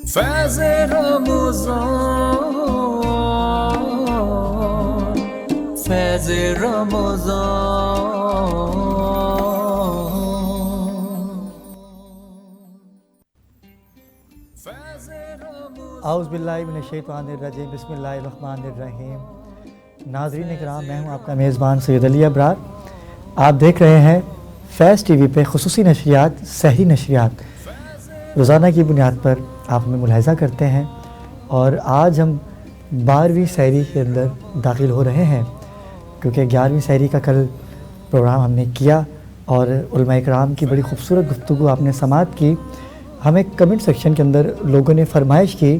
فیض رمضان، فیض رمضان، اعوذ باللہ من الشیطان الرجیم، بسم اللہ الرحمن الرحیم۔ ناظرین اکرام، میں ہوں آپ کا میزبان سید علی ابرار۔ آپ دیکھ رہے ہیں فیض ٹی وی پہ خصوصی نشریات، سحری نشریات روزانہ کی بنیاد پر آپ ہمیں ملاحظہ کرتے ہیں، اور آج ہم 12ویں سحری کے اندر داخل ہو رہے ہیں، کیونکہ 11ویں سحری کا کل پروگرام ہم نے کیا اور علماء اکرام کی بڑی خوبصورت گفتگو آپ نے سماعت کی۔ ہمیں کمنٹ سیکشن کے اندر لوگوں نے فرمائش کی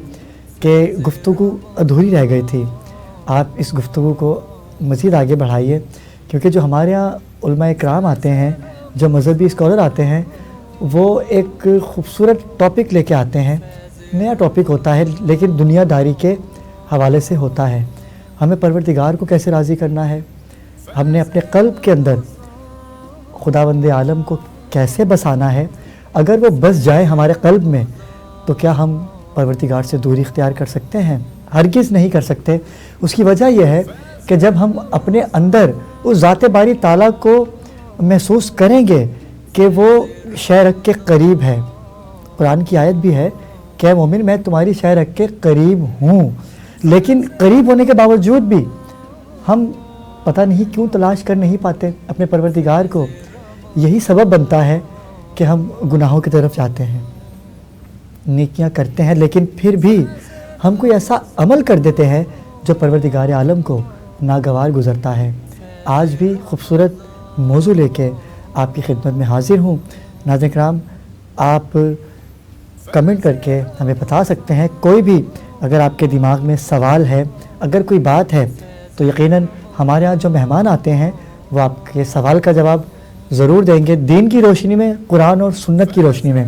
کہ گفتگو ادھوری رہ گئی تھی، آپ اس گفتگو کو مزید آگے بڑھائیے، کیونکہ جو ہمارے ہاں علماء اکرام آتے ہیں، جو مذہبی اسکالر آتے ہیں، وہ ایک خوبصورت ٹاپک لے کے آتے ہیں، نیا ٹاپک ہوتا ہے لیکن دنیا داری کے حوالے سے ہوتا ہے۔ ہمیں پروردگار کو کیسے راضی کرنا ہے، ہم نے اپنے قلب کے اندر خداوند عالم کو کیسے بسانا ہے، اگر وہ بس جائے ہمارے قلب میں تو کیا ہم پروردگار سے دوری اختیار کر سکتے ہیں؟ ہرگز نہیں کر سکتے۔ اس کی وجہ یہ ہے کہ جب ہم اپنے اندر اس ذات باری تعالیٰ کو محسوس کریں گے کہ وہ شے رکھ کے قریب ہے، قرآن کی آیت بھی ہے کہ اے مومن میں تمہاری شے رکھ کے قریب ہوں، لیکن قریب ہونے کے باوجود بھی ہم پتہ نہیں کیوں تلاش کر نہیں پاتے اپنے پروردگار کو۔ یہی سبب بنتا ہے کہ ہم گناہوں کی طرف جاتے ہیں، نیکیاں کرتے ہیں، لیکن پھر بھی ہم کوئی ایسا عمل کر دیتے ہیں جو پروردگار عالم کو ناگوار گزرتا ہے۔ آج بھی خوبصورت موضوع لے کے آپ کی خدمت میں حاضر ہوں۔ ناظرین کرام، آپ کمنٹ کر کے ہمیں بتا سکتے ہیں، کوئی بھی اگر آپ کے دماغ میں سوال ہے، اگر کوئی بات ہے تو یقیناً ہمارے ہاں جو مہمان آتے ہیں وہ آپ کے سوال کا جواب ضرور دیں گے، دین کی روشنی میں، قرآن اور سنت کی روشنی میں۔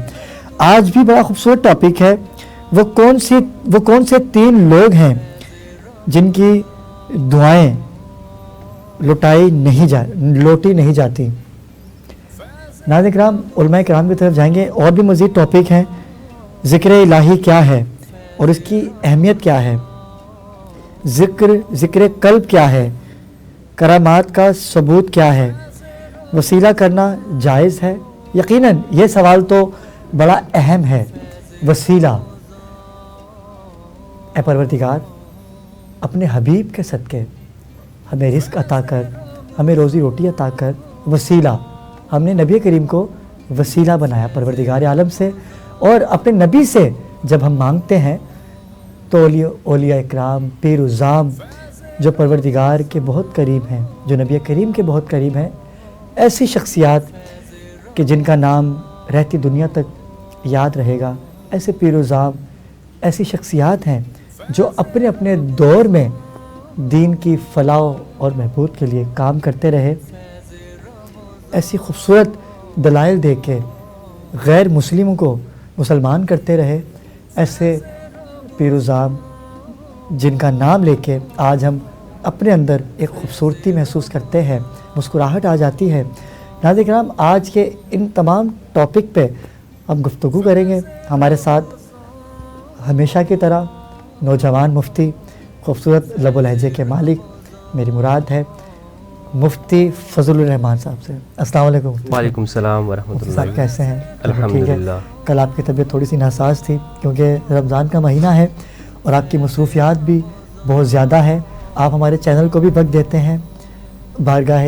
آج بھی بڑا خوبصورت ٹاپک ہے، وہ کون سے 3 لوگ ہیں جن کی دعائیں لوٹی نہیں جاتی۔ ناظرین کرام، علماء کرام کی طرف جائیں گے، اور بھی مزید ٹاپک ہیں۔ ذکر الہی کیا ہے اور اس کی اہمیت کیا ہے، ذکر قلب کیا ہے، کرامات کا ثبوت کیا ہے، وسیلہ کرنا جائز ہے؟ یقیناً یہ سوال تو بڑا اہم ہے۔ وسیلہ، اے پروردگار اپنے حبیب کے صدقے ہمیں رزق عطا کر، ہمیں روزی روٹی عطا کر۔ وسیلہ، ہم نے نبی کریم کو وسیلہ بنایا پروردگار عالم سے، اور اپنے نبی سے جب ہم مانگتے ہیں تو اولیاء اکرام، پیر وزام جو پروردگار کے بہت قریب ہیں، جو نبی کریم کے بہت قریب ہیں، ایسی شخصیات کہ جن کا نام رہتی دنیا تک یاد رہے گا، ایسے پیر وزام، ایسی شخصیات ہیں جو اپنے اپنے دور میں دین کی فلاح اور بہبود کے لیے کام کرتے رہے، ایسی خوبصورت دلائل دے کے غیر مسلموں کو مسلمان کرتے رہے۔ ایسے پیر وزام جن کا نام لے کے آج ہم اپنے اندر ایک خوبصورتی محسوس کرتے ہیں، مسکراہٹ آ جاتی ہے۔ ناظرین کرام، آج کے ان تمام ٹاپک پہ ہم گفتگو کریں گے۔ ہمارے ساتھ ہمیشہ کی طرح نوجوان مفتی، خوبصورت لب و لہجے کے مالک، میری مراد ہے مفتی فضل الرحمان صاحب سے۔ السلام علیکم۔ وعلیکم السلام ورحمۃ مفتی اللہ۔ صاحب کیسے ہیں؟ الحمدللہ۔ کل آپ کی طبیعت تھوڑی سی ناساز تھی کیونکہ رمضان کا مہینہ ہے اور آپ کی مصروفیات بھی بہت زیادہ ہیں۔ آپ ہمارے چینل کو بھی وقت دیتے ہیں، بارگاہ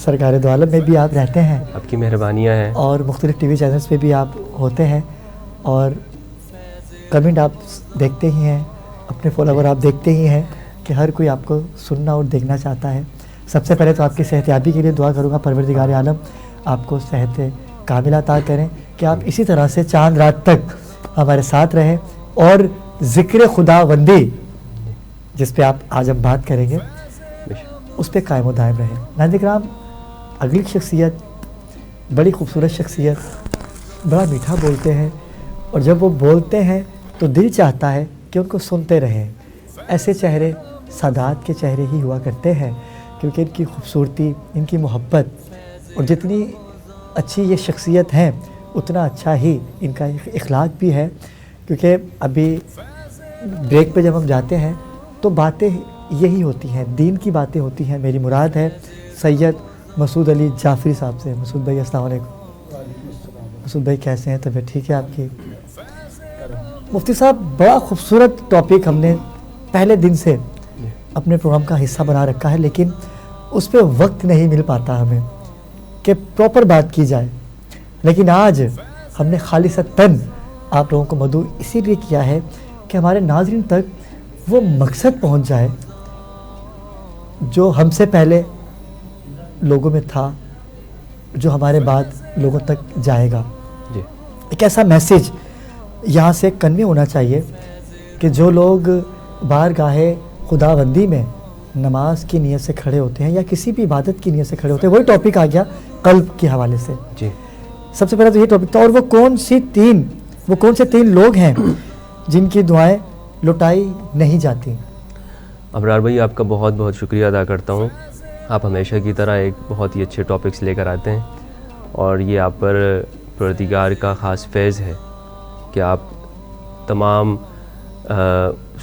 سرکار دو عالم میں بھی آپ رہتے ہیں، آپ کی مہربانیاں ہیں، اور مختلف ٹی وی چینلز پہ بھی آپ ہوتے ہیں، اور کمنٹ آپ دیکھتے ہی ہیں، اپنے فالوور آپ دیکھتے ہی ہیں کہ ہر کوئی آپ کو سننا اور دیکھنا چاہتا ہے۔ سب سے پہلے تو آپ کی صحت یابی کے لیے دعا کروں گا، پروردگار عالم آپ کو صحت کاملہ عطا کریں کہ آپ اسی طرح سے چاند رات تک ہمارے ساتھ رہیں، اور ذکر خداوندی جس پہ آپ آج ہم بات کریں گے اس پہ قائم و دائم رہیں۔ ناظرین کرام، اگلی شخصیت بڑی خوبصورت شخصیت، بڑا میٹھا بولتے ہیں، اور جب وہ بولتے ہیں تو دل چاہتا ہے کہ ان کو سنتے رہیں۔ ایسے چہرے سادات کے چہرے ہی ہوا کرتے ہیں، کیونکہ ان کی خوبصورتی، ان کی محبت، اور جتنی اچھی یہ شخصیت ہیں اتنا اچھا ہی ان کا اخلاق بھی ہے۔ کیونکہ ابھی بریک پہ جب ہم جاتے ہیں تو باتیں یہی ہوتی ہیں، دین کی باتیں ہوتی ہیں. میری مراد ہے سید مسعود علی جعفری صاحب سے. مسعود بھائی السلام علیکم. مسعود بھائی کیسے ہیں؟ طبیعت ٹھیک ہے آپ کی؟ مفتی صاحب بڑا خوبصورت ٹاپک ہم نے پہلے دن سے اپنے پروگرام کا حصہ بنا رکھا ہے، لیکن اس پہ وقت نہیں مل پاتا ہمیں کہ پراپر بات کی جائے. لیکن آج ہم نے خالصتاً آپ لوگوں کو مدعو اسی لیے کیا ہے کہ ہمارے ناظرین تک وہ مقصد پہنچ جائے جو ہم سے پہلے لوگوں میں تھا، جو ہمارے بعد لوگوں تک جائے گا. جی ایک ایسا میسیج یہاں سے کنوے ہونا چاہیے کہ جو لوگ بارگاہ خداوندی میں نماز کی نیت سے کھڑے ہوتے ہیں یا کسی بھی عبادت کی نیت سے کھڑے ہوتے ہیں، وہی ٹاپک آ گیا قلب کے حوالے سے. جی سب سے پہلا تو یہ ٹاپک تھا. اور وہ کون سے تین لوگ ہیں جن کی دعائیں لٹائی نہیں جاتی؟ ابرار بھائی آپ کا بہت بہت شکریہ ادا کرتا ہوں. آپ ہمیشہ کی طرح ایک بہت ہی اچھے ٹاپکس لے کر آتے ہیں، اور یہ آپ پر پروردگار کا خاص فیض ہے کہ آپ تمام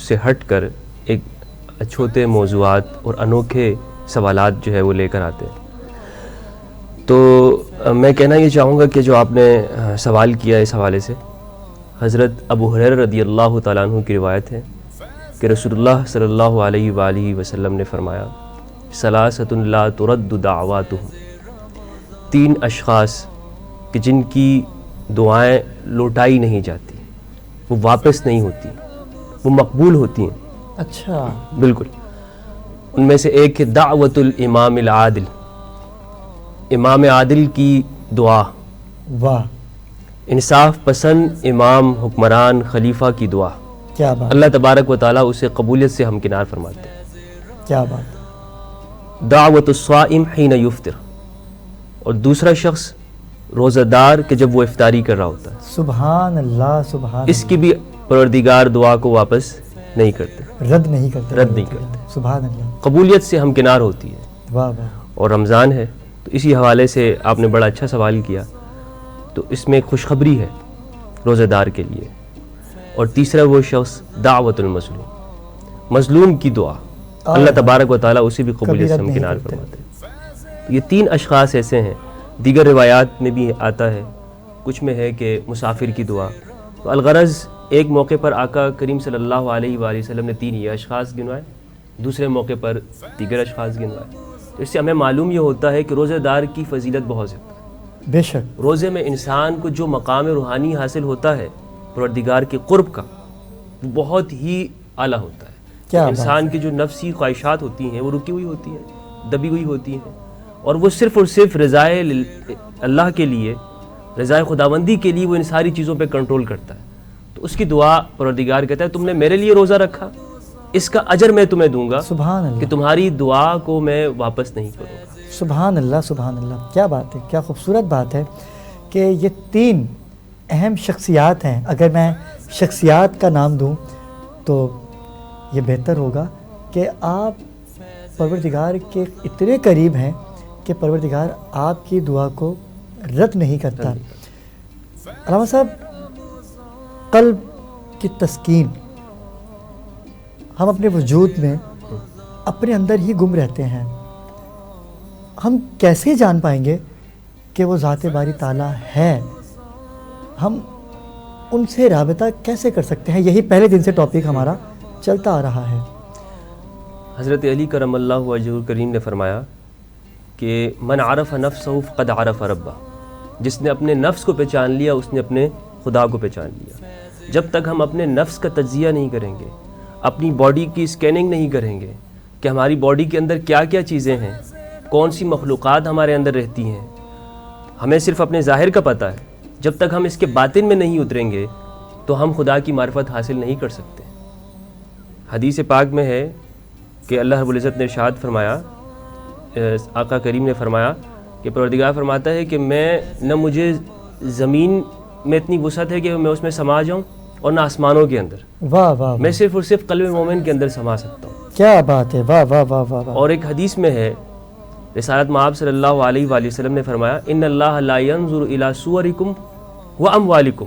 سے ہٹ کر ایک چھوٹے موضوعات اور انوکھے سوالات جو ہے وہ لے کر آتے ہیں. تو میں کہنا یہ چاہوں گا کہ جو آپ نے سوال کیا اس حوالے سے، حضرت ابو ہریرہ رضی اللہ تعالیٰ عنہ کی روایت ہے کہ رسول اللہ صلی اللہ علیہ وآلہ وسلم نے فرمایا ثلاثۃ لا ترد دعواتہم، تین اشخاص کہ جن کی دعائیں لوٹائی نہیں جاتی، وہ واپس نہیں ہوتی، وہ مقبول ہوتی ہیں. اچھا بالکل. ان میں سے ایک ہے دعوت الامام العادل، امام عادل کی دعا. واہ، انصاف پسند امام حکمران خلیفہ کی دعا. کیا بات، اللہ تبارک و تعالیٰ اسے قبولیت سے ہمکنار فرماتے ہیں. کیا بات. دعوت الصائم حین یفطر، اور دوسرا شخص روزہ دار کہ جب وہ افطاری کر رہا ہوتا ہے، سبحان اللہ، سبحان اس کی بھی پروردگار دعا کو واپس نہیں کرتے، رد نہیں کرتے، سبحان اللہ، قبولیت سے ہمکنار ہوتی ہے. واہ واہ. اور رمضان ہے تو اسی حوالے سے آپ نے بڑا اچھا سوال کیا. تو اس میں ایک خوشخبری ہے روزہ دار کے لیے. اور تیسرا وہ شخص دعوت المظلوم، مظلوم کی دعا، اللہ تبارک و تعالیٰ اسے بھی قبولیت سے ہمکنار فرماتے ہیں. یہ تین اشخاص ایسے ہیں. دیگر روایات میں بھی آتا ہے، کچھ میں ہے کہ مسافر کی دعا. تو الغرض ایک موقع پر آقا کریم صلی اللہ علیہ وآلہ وسلم نے تین یہ اشخاص گنوائے، دوسرے موقع پر دیگر اشخاص گنوائے. تو اس سے ہمیں معلوم یہ ہوتا ہے کہ روزہ دار کی فضیلت بہت زیادہ ہے. بے شک روزے میں انسان کو جو مقام روحانی حاصل ہوتا ہے پروردگار کے قرب کا، وہ بہت ہی اعلیٰ ہوتا ہے. انسان کی جو نفسی خواہشات ہوتی ہیں وہ رکی ہوئی ہوتی ہیں، دبی ہوئی ہوتی ہیں، اور وہ صرف اور صرف رضائے اللہ کے لیے، رضائے خداوندی کے لیے وہ ان ساری چیزوں پہ کنٹرول کرتا ہے. تو اس کی دعا پروردگار کہتا ہے تم نے میرے لیے روزہ رکھا، اس کا اجر میں تمہیں دوں گا، سبحان اللہ، کہ تمہاری دعا کو میں واپس نہیں کروں گا. سبحان اللہ، سبحان اللہ. کیا بات ہے، کیا خوبصورت بات ہے کہ یہ تین اہم شخصیات ہیں. اگر میں شخصیات کا نام دوں تو یہ بہتر ہوگا کہ آپ پروردگار کے اتنے قریب ہیں کہ پروردگار آپ کی دعا کو رد نہیں کرتا. علامہ صاحب، قلب کی تسکین، ہم اپنے وجود میں اپنے اندر ہی گم رہتے ہیں. ہم کیسے جان پائیں گے کہ وہ ذات باری تعالیٰ ہے؟ ہم ان سے رابطہ کیسے کر سکتے ہیں؟ یہی پہلے دن سے ٹاپک ہمارا چلتا آ رہا ہے. حضرت علی کرم اللہ وجہہ کریم نے فرمایا کہ من عرف نفسہ فقد عرف ربہ، جس نے اپنے نفس کو پہچان لیا اس نے اپنے خدا کو پہچان لیا. جب تک ہم اپنے نفس کا تجزیہ نہیں کریں گے، اپنی باڈی کی اسکیننگ نہیں کریں گے کہ ہماری باڈی کے اندر کیا کیا چیزیں ہیں، کون سی مخلوقات ہمارے اندر رہتی ہیں، ہمیں صرف اپنے ظاہر کا پتہ ہے. جب تک ہم اس کے باطن میں نہیں اتریں گے تو ہم خدا کی معرفت حاصل نہیں کر سکتے. حدیث پاک میں ہے کہ اللہ رب العزت نے ارشاد فرمایا، آقا کریم نے فرمایا کہ پروردگار فرماتا ہے کہ میں نہ مجھے زمین میں اتنی وسعت ہے کہ میں اس میں سما جاؤں اور نہ آسمانوں کے اندر. واہ واہ، میں صرف اور صرف قلب مومن کے اندر سما سکتا ہوں. کیا بات ہے، واہ واہ واہ واہ. اور ایک حدیث میں ہے، رسالت مآب صلی اللہ علیہ وآلہ وسلم نے فرمایا ان اللہ لا ينظر الى صورکم واموالکم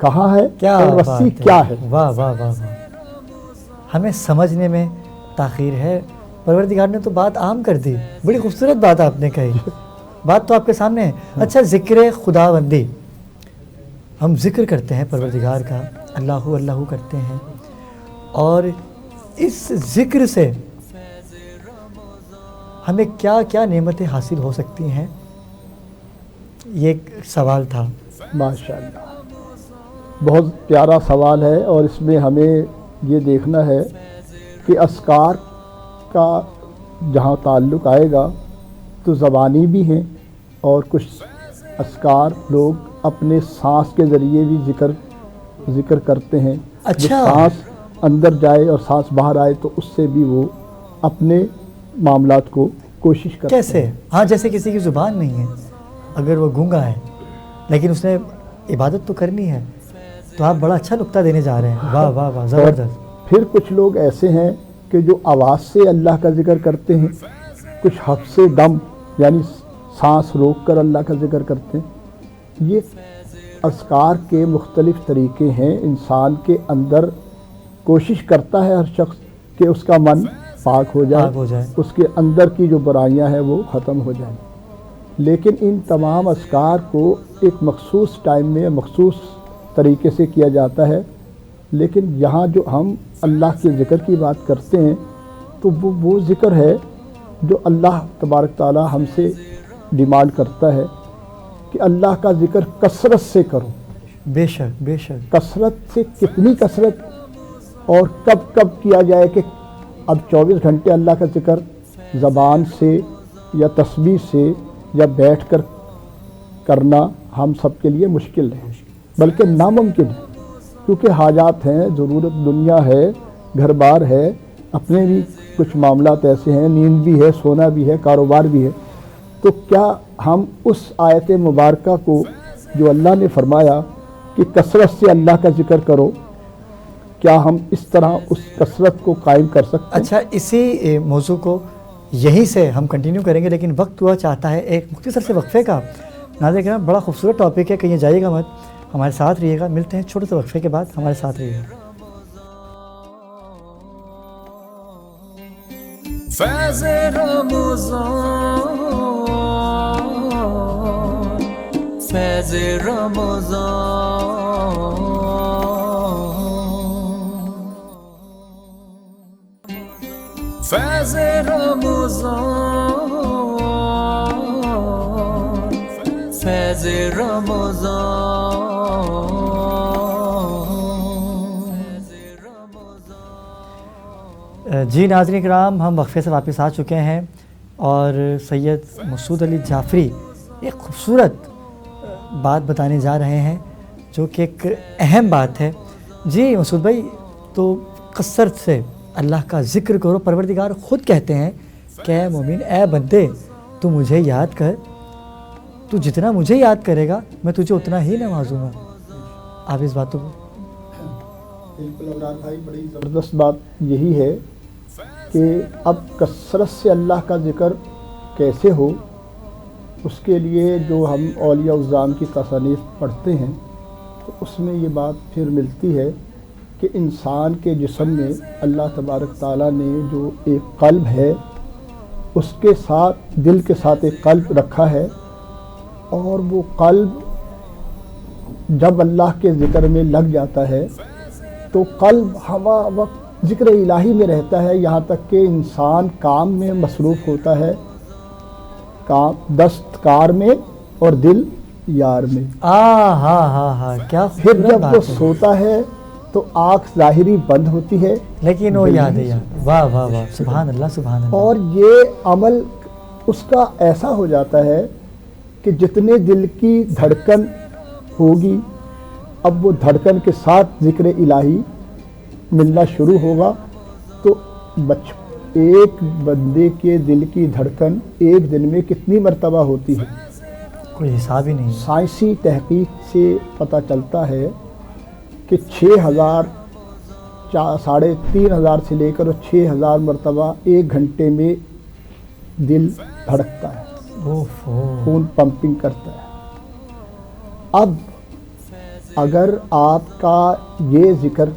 کہاں ہے کیا اور بات رسی ہے، کیا ہے. واہ واہ واہ واہ. ہمیں سمجھنے میں تاخیر ہے. پروردگار نے تو بات عام کر دی. بڑی خوبصورت بات آپ نے کہی. بات تو آپ کے سامنے ہے. اچھا، ذکر خداوندی، ہم ذکر کرتے ہیں پروردگار کا، اللہ اللہ کرتے ہیں، اور اس ذکر سے ہمیں کیا کیا نعمتیں حاصل ہو سکتی ہیں؟ یہ ایک سوال تھا. ماشاء اللہ، بہت پیارا سوال ہے، اور اس میں ہمیں یہ دیکھنا ہے کہ اذکار کا جہاں تعلق آئے گا تو زبانی بھی ہیں، اور کچھ اذکار لوگ اپنے سانس کے ذریعے بھی ذکر کرتے ہیں. جو اچھا. سانس اندر جائے اور سانس باہر آئے تو اس سے بھی وہ اپنے معاملات کو کوشش کرتے ہیں. کیسے؟ ہاں، جیسے کسی کی زبان نہیں ہے، اگر وہ گونگا ہے لیکن اس نے عبادت تو کرنی ہے، تو آپ بڑا اچھا نقطہ دینے جا رہے ہیں. واہ واہ واہ، زبردست. پھر کچھ لوگ ایسے ہیں کہ جو آواز سے اللہ کا ذکر کرتے ہیں، کچھ حبس دم یعنی سانس روک کر اللہ کا ذکر کرتے ہیں. یہ اذکار کے مختلف طریقے ہیں. انسان کے اندر کوشش کرتا ہے ہر شخص کہ اس کا من پاک ہو جائے، اس کے اندر کی جو برائیاں ہیں وہ ختم ہو جائیں. لیکن ان تمام اذکار کو ایک مخصوص ٹائم میں مخصوص طریقے سے کیا جاتا ہے. لیکن یہاں جو ہم اللہ کے ذکر کی بات کرتے ہیں تو وہ ذکر ہے جو اللہ تبارک تعالی ہم سے ڈیمانڈ کرتا ہے کہ اللہ کا ذکر کثرت سے کرو. بے شک بے شک. کثرت سے کتنی کثرت اور کب کب کیا جائے کہ اب 24 گھنٹے اللہ کا ذکر زبان سے یا تسبیح سے یا بیٹھ کر کرنا ہم سب کے لیے مشکل ہے، بلکہ ناممکن ہے. کیونکہ حاجات ہیں، ضرورت دنیا ہے، گھر بار ہے، اپنے بھی کچھ معاملات ایسے ہیں، نیند بھی ہے، سونا بھی ہے، کاروبار بھی ہے. تو کیا ہم اس آیت مبارکہ کو جو اللہ نے فرمایا کہ کثرت سے اللہ کا ذکر کرو، کیا ہم اس طرح اس کثرت کو قائم کر سکتے ہیں؟ اچھا، اسی موضوع کو یہیں سے ہم کنٹینیو کریں گے، لیکن وقت ہوا چاہتا ہے ایک مختصر سے وقفے کا. ناظرین کرام، بڑا خوبصورت ٹاپک ہے، کہیں جائیے گا مت، ہمارے ساتھ رہیے گا. ملتے ہیں چھوٹے سے وقفے کے بعد، ہمارے ساتھ رہیے گا. فیض رمضان، فیض رمضان، فیض رمضان، فیض رمضان. جی ناظرین کرام، ہم وقفے سے واپس آ چکے ہیں اور سید مسعود علی جعفری ایک خوبصورت بات بتانے جا رہے ہیں جو کہ ایک اہم بات ہے. جی مسعود بھائی، تو کثرت سے اللہ کا ذکر کرو. پروردگار خود کہتے ہیں کہ اے مومن، اے بندے، تو مجھے یاد کر، تو جتنا مجھے یاد کرے گا میں تجھے اتنا ہی نوازوں گا. آپ اس بات کو بالکل عمران بھائی، بڑی زبردست بات یہی ہے کہ اب کثرت سے اللہ کا ذکر کیسے ہو. اس کے لیے جو ہم اولیاء الزام کی تصانیف پڑھتے ہیں تو اس میں یہ بات پھر ملتی ہے کہ انسان کے جسم میں اللہ تبارک تعالیٰ نے جو ایک قلب ہے، اس کے ساتھ دل کے ساتھ ایک قلب رکھا ہے، اور وہ قلب جب اللہ کے ذکر میں لگ جاتا ہے تو قلب ہوا وقت ذکر الہی میں رہتا ہے، یہاں تک کہ انسان کام میں مصروف ہوتا ہے، کام دست کار میں اور دل یار میں. ہاں کیا پھر جب وہ سوتا ہے تو آنکھ ظاہری بند ہوتی ہے لیکن وہ یاد ہے. واہ واہ واہ، سبحان اللہ سبحان اللہ. اور یہ عمل اس کا ایسا ہو جاتا ہے کہ جتنے دل کی دھڑکن ہوگی، اب وہ دھڑکن کے ساتھ ذکر الہی ملنا شروع ہوگا. تو ایک بندے کے دل کی دھڑکن ایک دن میں کتنی مرتبہ ہوتی ہے، کوئی حساب ہی نہیں. سائنسی تحقیق سے پتہ چلتا ہے کہ 6000 3500 سے لے کر 6000 مرتبہ ایک گھنٹے میں دل دھڑکتا ہے، خون پمپنگ کرتا ہے. اب اگر آپ کا یہ ذکر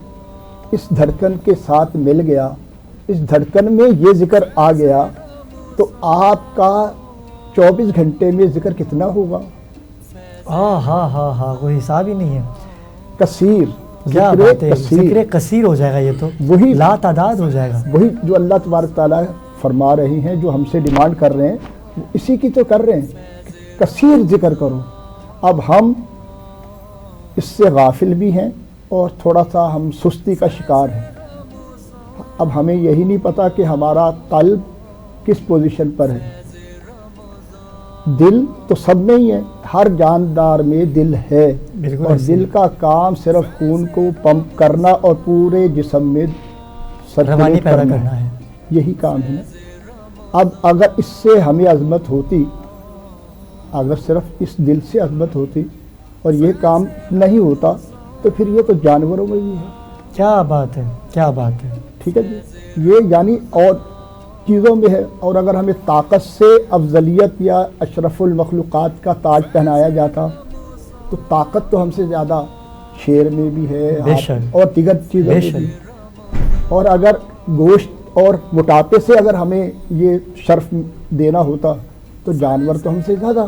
اس دھڑکن کے ساتھ مل گیا، اس دھڑکن میں یہ ذکر آ گیا، تو آپ کا 24 گھنٹے میں ذکر کتنا ہوگا؟ ہاں کوئی حساب ہی نہیں ہے. کثیر، کیا ذکر بات ہے، کثیر. ذکر کثیر ہو جائے گا، یہ تو وہی لا تعداد ہو جائے گا. وہی جو اللہ تبارک تعالیٰ فرما رہے ہیں، جو ہم سے ڈیمانڈ کر رہے ہیں، وہ اسی کی تو کر رہے ہیں کہ کثیر ذکر کرو. اب ہم اس سے غافل بھی ہیں اور تھوڑا سا ہم سستی کا شکار ہیں. اب ہمیں یہی نہیں پتہ کہ ہمارا قلب کس پوزیشن پر ہے. دل تو سب میں ہی ہے، ہر جاندار میں دل ہے، بالکل اور ایسے دل کا کام صرف خون کو پمپ کرنا اور پورے جسم میں روانی سرکولیٹ پیدا کرنا کرنا ہے. ہے. یہی کام ہے. اب اگر اس سے ہمیں عظمت ہوتی، اگر صرف اس دل سے عظمت ہوتی اور یہ کام نہیں ہوتا، تو پھر یہ تو جانوروں میں بھی ہے. کیا بات ہے، کیا بات ہے. ٹھیک ہے جی، یہ یعنی اور چیزوں میں ہے. اور اگر ہمیں طاقت سے افضلیت یا اشرف المخلوقات کا تاج پہنایا جاتا، تو طاقت تو ہم سے زیادہ شیر میں بھی ہے، بے شک، اور دیگر چیزوں بے میں شک. بھی. اور اگر گوشت اور موٹاپے سے اگر ہمیں یہ شرف دینا ہوتا، تو جانور تو ہم سے زیادہ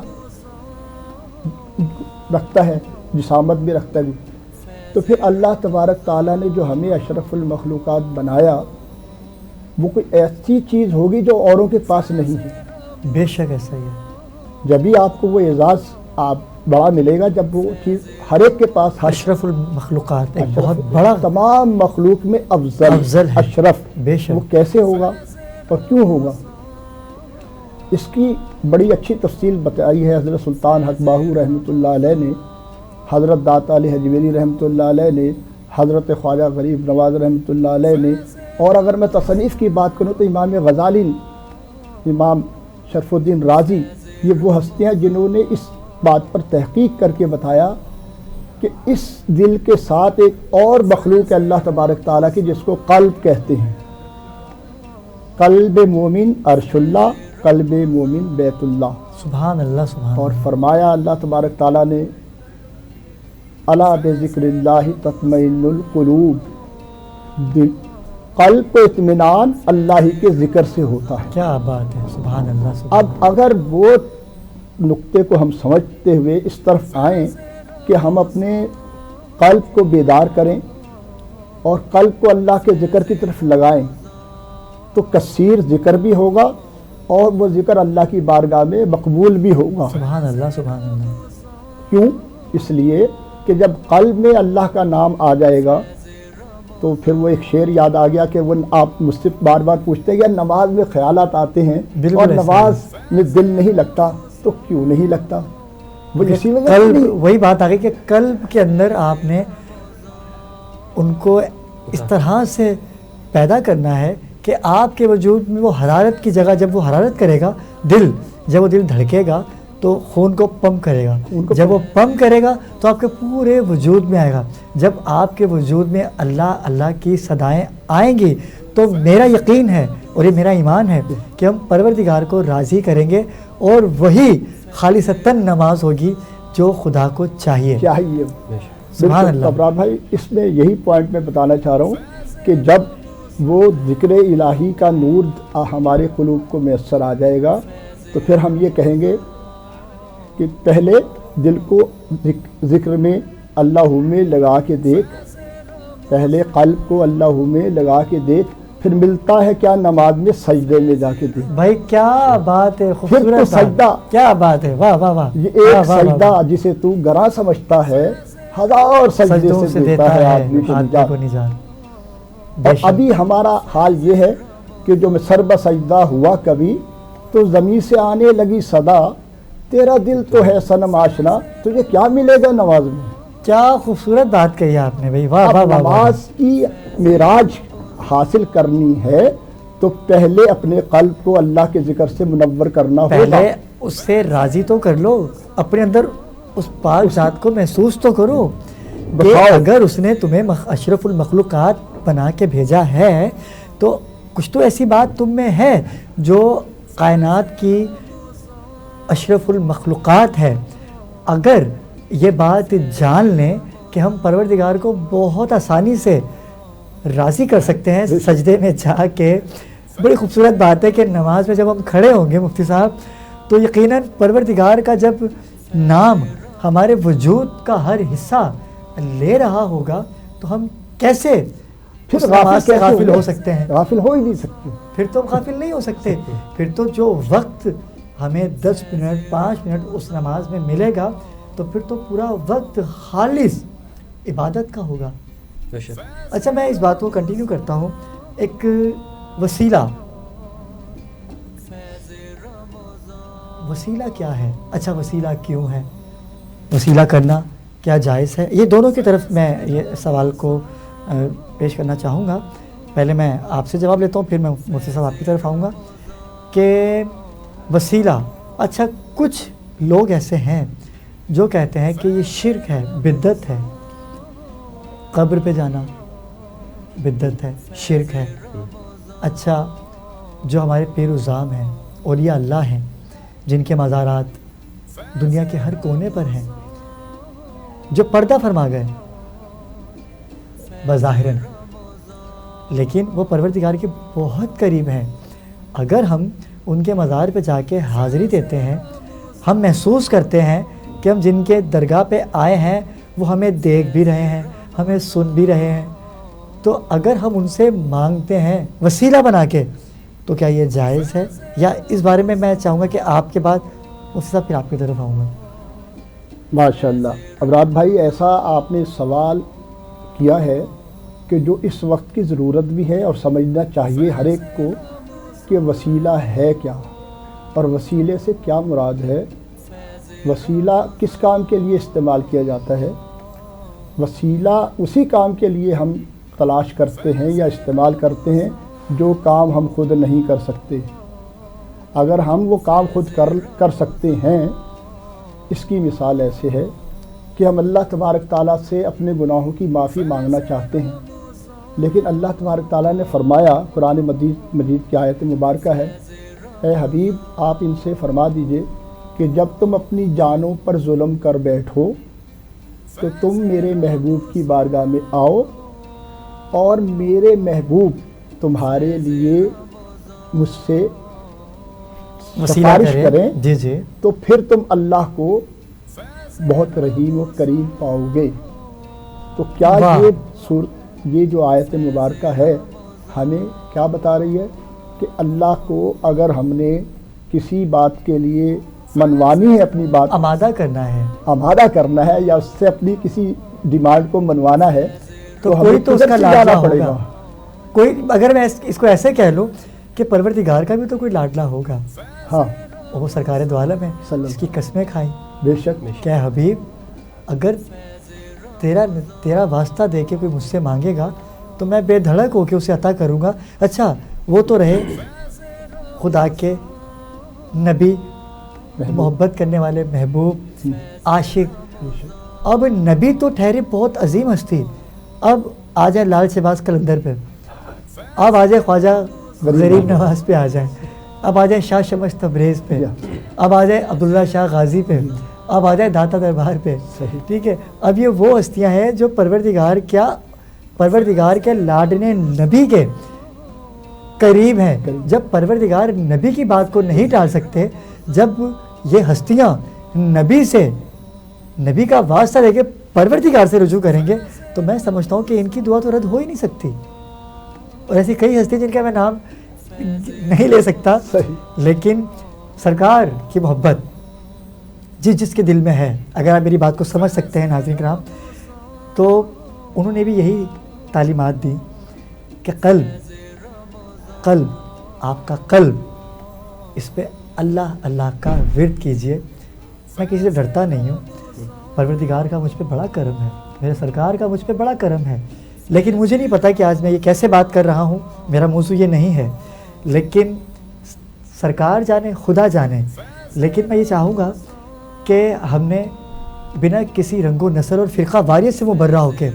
رکھتا ہے، جسامت بھی رکھتا ہے. تو پھر اللہ تبارک تعالیٰ نے جو ہمیں اشرف المخلوقات بنایا، وہ کوئی ایسی چیز ہوگی جو اوروں کے پاس نہیں ہے. بے شک ایسا ہی ہے. جبھی آپ کو وہ اعزاز آپ بڑا ملے گا جب وہ چیز ہر ایک کے پاس ہر اشرف المخلوقات ایک اشرف، بہت بڑا تمام مخلوق میں افضل ہے. اشرف. بے شک. وہ کیسے ہوگا اور کیوں ہوگا؟ اس کی بڑی اچھی تفصیل بتائی ہے حضرت سلطان حق باہو رحمۃ اللہ علیہ نے، حضرت داتا علی حجویری رحمۃ اللہ علیہ نے، حضرت خواجہ غریب نواز رحمۃ اللہ علیہ نے. اور اگر میں تصنیف کی بات کروں تو امام غزالی، امام شرف الدین رازی، یہ وہ ہستیاں جنہوں نے اس بات پر تحقیق کر کے بتایا کہ اس دل کے ساتھ ایک اور مخلوق ہے اللہ تبارک تعالیٰ کی، جس کو قلب کہتے ہیں. قلب مومن عرش اللہ، قلب مومن بیت اللہ. سبحان اللہ، سبحان اور اللہ. فرمایا اللہ تبارک تعالیٰ نے، الا بذکر اللہ تطمئن القلوب، قلب کو اطمینان اللہ ہی کے ذکر سے ہوتا ہے. کیا بات ہے، سبحان اللہ، سبحان اب اگر وہ نقطے کو ہم سمجھتے ہوئے اس طرف آئیں کہ ہم اپنے قلب کو بیدار کریں اور قلب کو اللہ کے ذکر کی طرف لگائیں، تو کثیر ذکر بھی ہوگا اور وہ ذکر اللہ کی بارگاہ میں مقبول بھی ہوگا. سبحان اللہ، سبحان اللہ. کیوں؟ اس لیے کہ جب قلب میں اللہ کا نام آ جائے گا، تو پھر وہ ایک شعر یاد آ گیا کہ وہ آپ مجھ سے بار بار پوچھتے ہیں کہ نماز میں خیالات آتے ہیں بالکل اور ایسا نماز میں دل نہیں لگتا، تو کیوں نہیں لگتا؟ وہ اسی وجہ سے قلب، نہیں. وہی بات آ گئی کہ قلب کے اندر آپ نے ان کو اس طرح سے پیدا کرنا ہے کہ آپ کے وجود میں وہ حرارت کی جگہ، جب وہ حرارت کرے گا دل، جب وہ دل دھڑکے گا تو خون کو پمپ کرے گا. جب وہ پمپ کرے گا تو آپ کے پورے وجود میں آئے گا. جب آپ کے وجود میں اللہ اللہ کی صدائیں آئیں گی، تو میرا یقین ہے اور یہ میرا ایمان ہے کہ ہم پروردگار کو راضی کریں گے، اور وہی خالصتاً نماز ہوگی جو خدا کو چاہیے. سبحان اللہ. ابرار بھائی، اس میں یہی پوائنٹ میں بتانا چاہ رہا ہوں کہ جب وہ ذکر الہی کا نور ہمارے قلوب کو میسر آ جائے گا، تو پھر ہم یہ کہیں گے کہ پہلے دل کو ذکر میں اللہ میں لگا کے دیکھ، پہلے قلب کو اللہ میں لگا کے دیکھ، پھر ملتا ہے کیا نماز میں سجدے میں جا کے دیکھ. بھائی کیا بات ہے، پھر تو خوبصورت سجدہ، بات. کیا بات ہے، واہ واہ واہ. یہ واہ ایک واہ واہ سجدہ جسے تو گراں سمجھتا ہے، ہزار سجدے سجدوں سے دیتا ہے آدمی کو آدمی نجات. کو نجات. بے اور شک. ابھی ہمارا حال یہ ہے کہ جو میں سر بسجدہ ہوا کبھی، تو زمین سے آنے لگی صدا، تیرا دل تو ہے صنم آشنا، تجھے کیا ملے گا نماز میں. کیا خوبصورت بات کہی آپ نے بھائی، واہ اب واہ واہ واہ. نماز کی معراج حاصل کرنی ہے تو پہلے اپنے قلب کو اللہ کے ذکر سے منور کرنا ہوگا. پہلے اس سے راضی تو کر لو، اپنے اندر اس پاک ذات کو محسوس تو کرو کہ بتاؤ. اگر اس نے تمہیں اشرف المخلوقات بنا کے بھیجا ہے، تو کچھ تو ایسی بات تم میں ہے جو کائنات کی اشرف المخلوقات ہے. اگر یہ بات جان لیں کہ ہم پروردگار کو بہت آسانی سے راضی کر سکتے ہیں سجدے میں جا کے. بڑی خوبصورت بات ہے کہ نماز میں جب ہم کھڑے ہوں گے مفتی صاحب تو یقیناً پروردگار کا جب نام ہمارے وجود کا ہر حصہ لے رہا ہوگا تو ہم کیسے پھر اس نماز سے غافل ہو سکتے ہیں؟ غافل ہو ہی نہیں سکتے. پھر تو ہم غافل نہیں ہو سکتے. پھر تو جو وقت ہمیں 10 منٹ 5 منٹ اس نماز میں ملے گا تو پھر تو پورا وقت خالص عبادت کا ہوگا. اچھا میں اس بات کو کنٹینیو کرتا ہوں. ایک وسیلہ کیا ہے؟ اچھا وسیلہ کیوں ہے؟ وسیلہ کرنا کیا جائز ہے؟ یہ دونوں کی طرف میں یہ سوال کو پیش کرنا چاہوں گا. پہلے میں آپ سے جواب لیتا ہوں پھر میں مفتی صاحب آپ کی طرف آؤں گا کہ وسیلہ. اچھا کچھ لوگ ایسے ہیں جو کہتے ہیں کہ یہ شرک ہے، بدعت ہے. قبر پہ جانا بدعت ہے، شرک ہے. اچھا جو ہمارے پیر الزام ہیں، اولیاء اللہ ہیں، جن کے مزارات دنیا کے ہر کونے پر ہیں، جو پردہ فرما گئے بظاہراً لیکن وہ پروردگار کے بہت قریب ہیں. اگر ہم ان کے مزار پہ جا کے حاضری دیتے ہیں، ہم محسوس کرتے ہیں کہ ہم جن کے درگاہ پہ آئے ہیں وہ ہمیں دیکھ بھی رہے ہیں، ہمیں سن بھی رہے ہیں. تو اگر ہم ان سے مانگتے ہیں وسیلہ بنا کے تو کیا یہ جائز ہے؟ یا اس بارے میں میں چاہوں گا کہ آپ کے بعد اس سے پھر آپ کی طرف آؤں گا. ماشاء اللہ. ابراد بھائی ایسا آپ نے سوال کیا ہے کہ جو اس وقت کی ضرورت بھی ہے اور سمجھنا چاہیے ہر ایک کو کہ وسیلہ ہے کیا اور وسیلے سے کیا مراد ہے. وسیلہ کس کام کے لیے استعمال کیا جاتا ہے؟ وسیلہ اسی کام کے لیے ہم تلاش کرتے ہیں یا استعمال کرتے ہیں جو کام ہم خود نہیں کر سکتے. اگر ہم وہ کام خود کر سکتے ہیں، اس کی مثال ایسے ہے کہ ہم اللہ تبارک تعالیٰ سے اپنے گناہوں کی معافی مانگنا چاہتے ہیں، لیکن اللہ تبارک تعالیٰ نے فرمایا، قرآن مجید کی آیت مبارکہ ہے، اے حبیب آپ ان سے فرما دیجئے کہ جب تم اپنی جانوں پر ظلم کر بیٹھو تو تم میرے محبوب کی بارگاہ میں آؤ اور میرے محبوب تمہارے لیے مجھ سے سفارش کریں. جی تو پھر تم اللہ کو بہت رحیم و کریم پاؤ گے. تو کیا یہ جو آیت مبارکہ ہے ہمیں کیا بتا رہی ہے کہ اللہ کو اگر ہم نے کسی بات کے لیے منوانی ہے، اپنی بات آمادہ کرنا ہے یا اس سے اپنی کسی ڈیمانڈ کو منوانا ہے تو کوئی تو اس کا لاڈلا پڑے گا. کوئی اگر میں اس کو ایسے کہہ لوں کہ پروردگار کا بھی تو کوئی لاڈلا ہوگا. ہاں وہ سرکار دو عالم ہے، اس کی قسمیں کھائیں. بے شک. کیا حبیب اگر تیرا واسطہ دے کے کوئی مجھ سے مانگے گا تو میں بے دھڑک ہو کے اسے عطا کروں گا. اچھا وہ تو رہے خدا کے نبی، محبت کرنے والے محبوب، عاشق. اب نبی تو ٹھہرے بہت عظیم ہستی، اب آ جائے لال شہباز قلندر پہ، اب آ جائے خواجہ غریب نواز پہ آ جائے، اب آ جائے شاہ شمس تبریز پہ، اب آ جائے عبداللہ شاہ غازی پہ، اب آ جائے داتا دربار پہ. ٹھیک ہے، اب یہ وہ ہستیاں ہیں جو پروردگار کے لاڈنے نبی کے قریب ہیں. جب پروردگار نبی کی بات کو نہیں ٹال سکتے، جب یہ ہستیاں نبی کا واسطہ لے کے پروردگار سے رجوع کریں گے تو میں سمجھتا ہوں کہ ان کی دعا تو رد ہو ہی نہیں سکتی. اور ایسی کئی ہستیاں جن کا میں نام نہیں لے سکتا، لیکن سرکار کی محبت جس کے دل میں ہے، اگر آپ میری بات کو سمجھ سکتے ہیں ناظرین کرام، تو انہوں نے بھی یہی تعلیمات دی کہ قلب آپ کا قلب، اس پہ اللہ کا ورد کیجئے. میں کسی سے ڈرتا نہیں ہوں، پروردگار کا مجھ پہ بڑا کرم ہے، میرے سرکار کا مجھ پہ بڑا کرم ہے. لیکن مجھے نہیں پتا کہ آج میں یہ کیسے بات کر رہا ہوں، میرا موضوع یہ نہیں ہے، لیکن سرکار جانے، خدا جانے. لیکن میں یہ چاہوں گا کہ ہم نے بنا کسی رنگ و نسل اور فرقہ واریت سے مبرہ ہو کے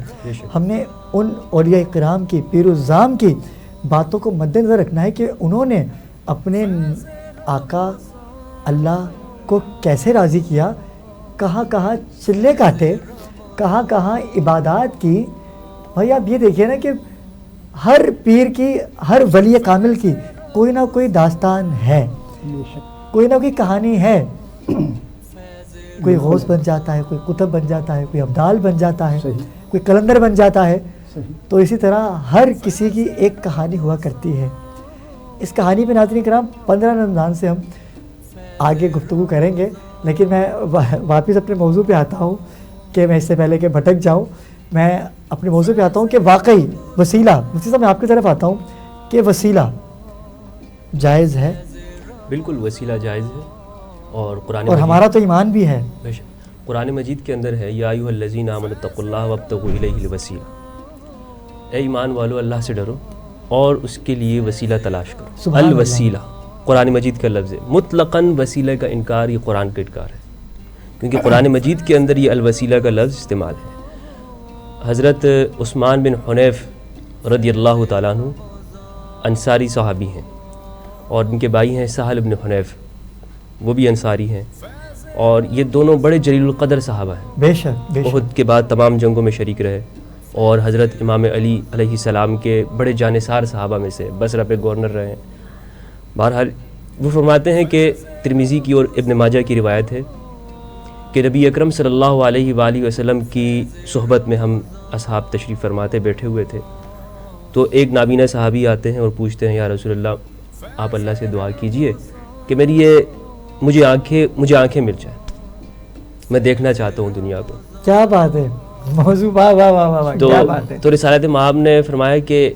ہم نے ان اولیاء کرام کی، پیر الزام کی باتوں کو مد نظر رکھنا ہے کہ انہوں نے اپنے آقا اللہ کو کیسے راضی کیا، کہاں چلے کاٹے کہاں کہاں عبادات کی. بھائی آپ یہ دیکھیے نا کہ ہر پیر کی, ہر ولی کامل کی کوئی نہ کوئی داستان ہے, بے شک کوئی نہ کوئی کہانی ہے. کوئی غوث بن جاتا ہے, کوئی قطب بن جاتا ہے, کوئی ابدال بن جاتا ہے, صحیح کوئی کلندر بن جاتا ہے. صحیح. تو اسی طرح ہر کسی کی ایک کہانی ہوا کرتی ہے. اس کہانی پہ ناظرین کرام 15 رمضان سے ہم آگے گفتگو کریں گے, لیکن میں واپس اپنے موضوع پہ آتا ہوں کہ میں اس سے پہلے کہ بھٹک جاؤں, میں اپنے موضوع پہ آتا ہوں کہ واقعی وسیلہ, مفتی صاحب میں آپ کی طرف آتا ہوں کہ وسیلہ جائز ہے, بالکل وسیلہ جائز ہے. اور قرآن اور ہمارا تو ایمان بھی ہے. بے شک قرآن مجید کے اندر ہے یا ایھا الذین آمنوا اتقوا اللہ وابتغوا الیہ الوسیلہ, اے ایمان والو اللہ سے ڈرو اور اس کے لیے وسیلہ تلاش کرو. سبحان اللہ. الوسیلہ قرآن مجید کا لفظ ہے, مطلقاً وسیلہ کا انکار یہ قرآن کا انکار ہے, کیونکہ قرآن مجید کے اندر یہ الوسیلہ کا لفظ استعمال ہے. حضرت عثمان بن حنیف رضی اللہ تعالیٰ عنہ انصاری صحابی ہیں, اور ان کے بھائی ہیں سہل بن حنیف, وہ بھی انصاری ہیں, اور یہ دونوں بڑے جلیل القدر صحابہ ہیں. بے شک بے شک. احد کے بعد تمام جنگوں میں شریک رہے, اور حضرت امام علی علیہ السلام کے بڑے جانثار صحابہ میں سے, بصرہ پہ گورنر رہے ہیں. بہرحال وہ فرماتے ہیں کہ ترمذی کی اور ابن ماجہ کی روایت ہے کہ نبی اکرم صلی اللہ علیہ وآلہ وسلم کی صحبت میں ہم اصحاب تشریف فرماتے بیٹھے ہوئے تھے, تو ایک نابینا صحابی آتے ہیں اور پوچھتے ہیں یا رسول اللہ آپ اللہ سے دعا کیجئے کہ مجھے آنکھیں مل جائیں, میں دیکھنا چاہتا ہوں دنیا کو. کیا بات ہے, موضوع واہ واہ واہ واہ, کیا بات ہے. تو رسالت مآب نے فرمایا کہ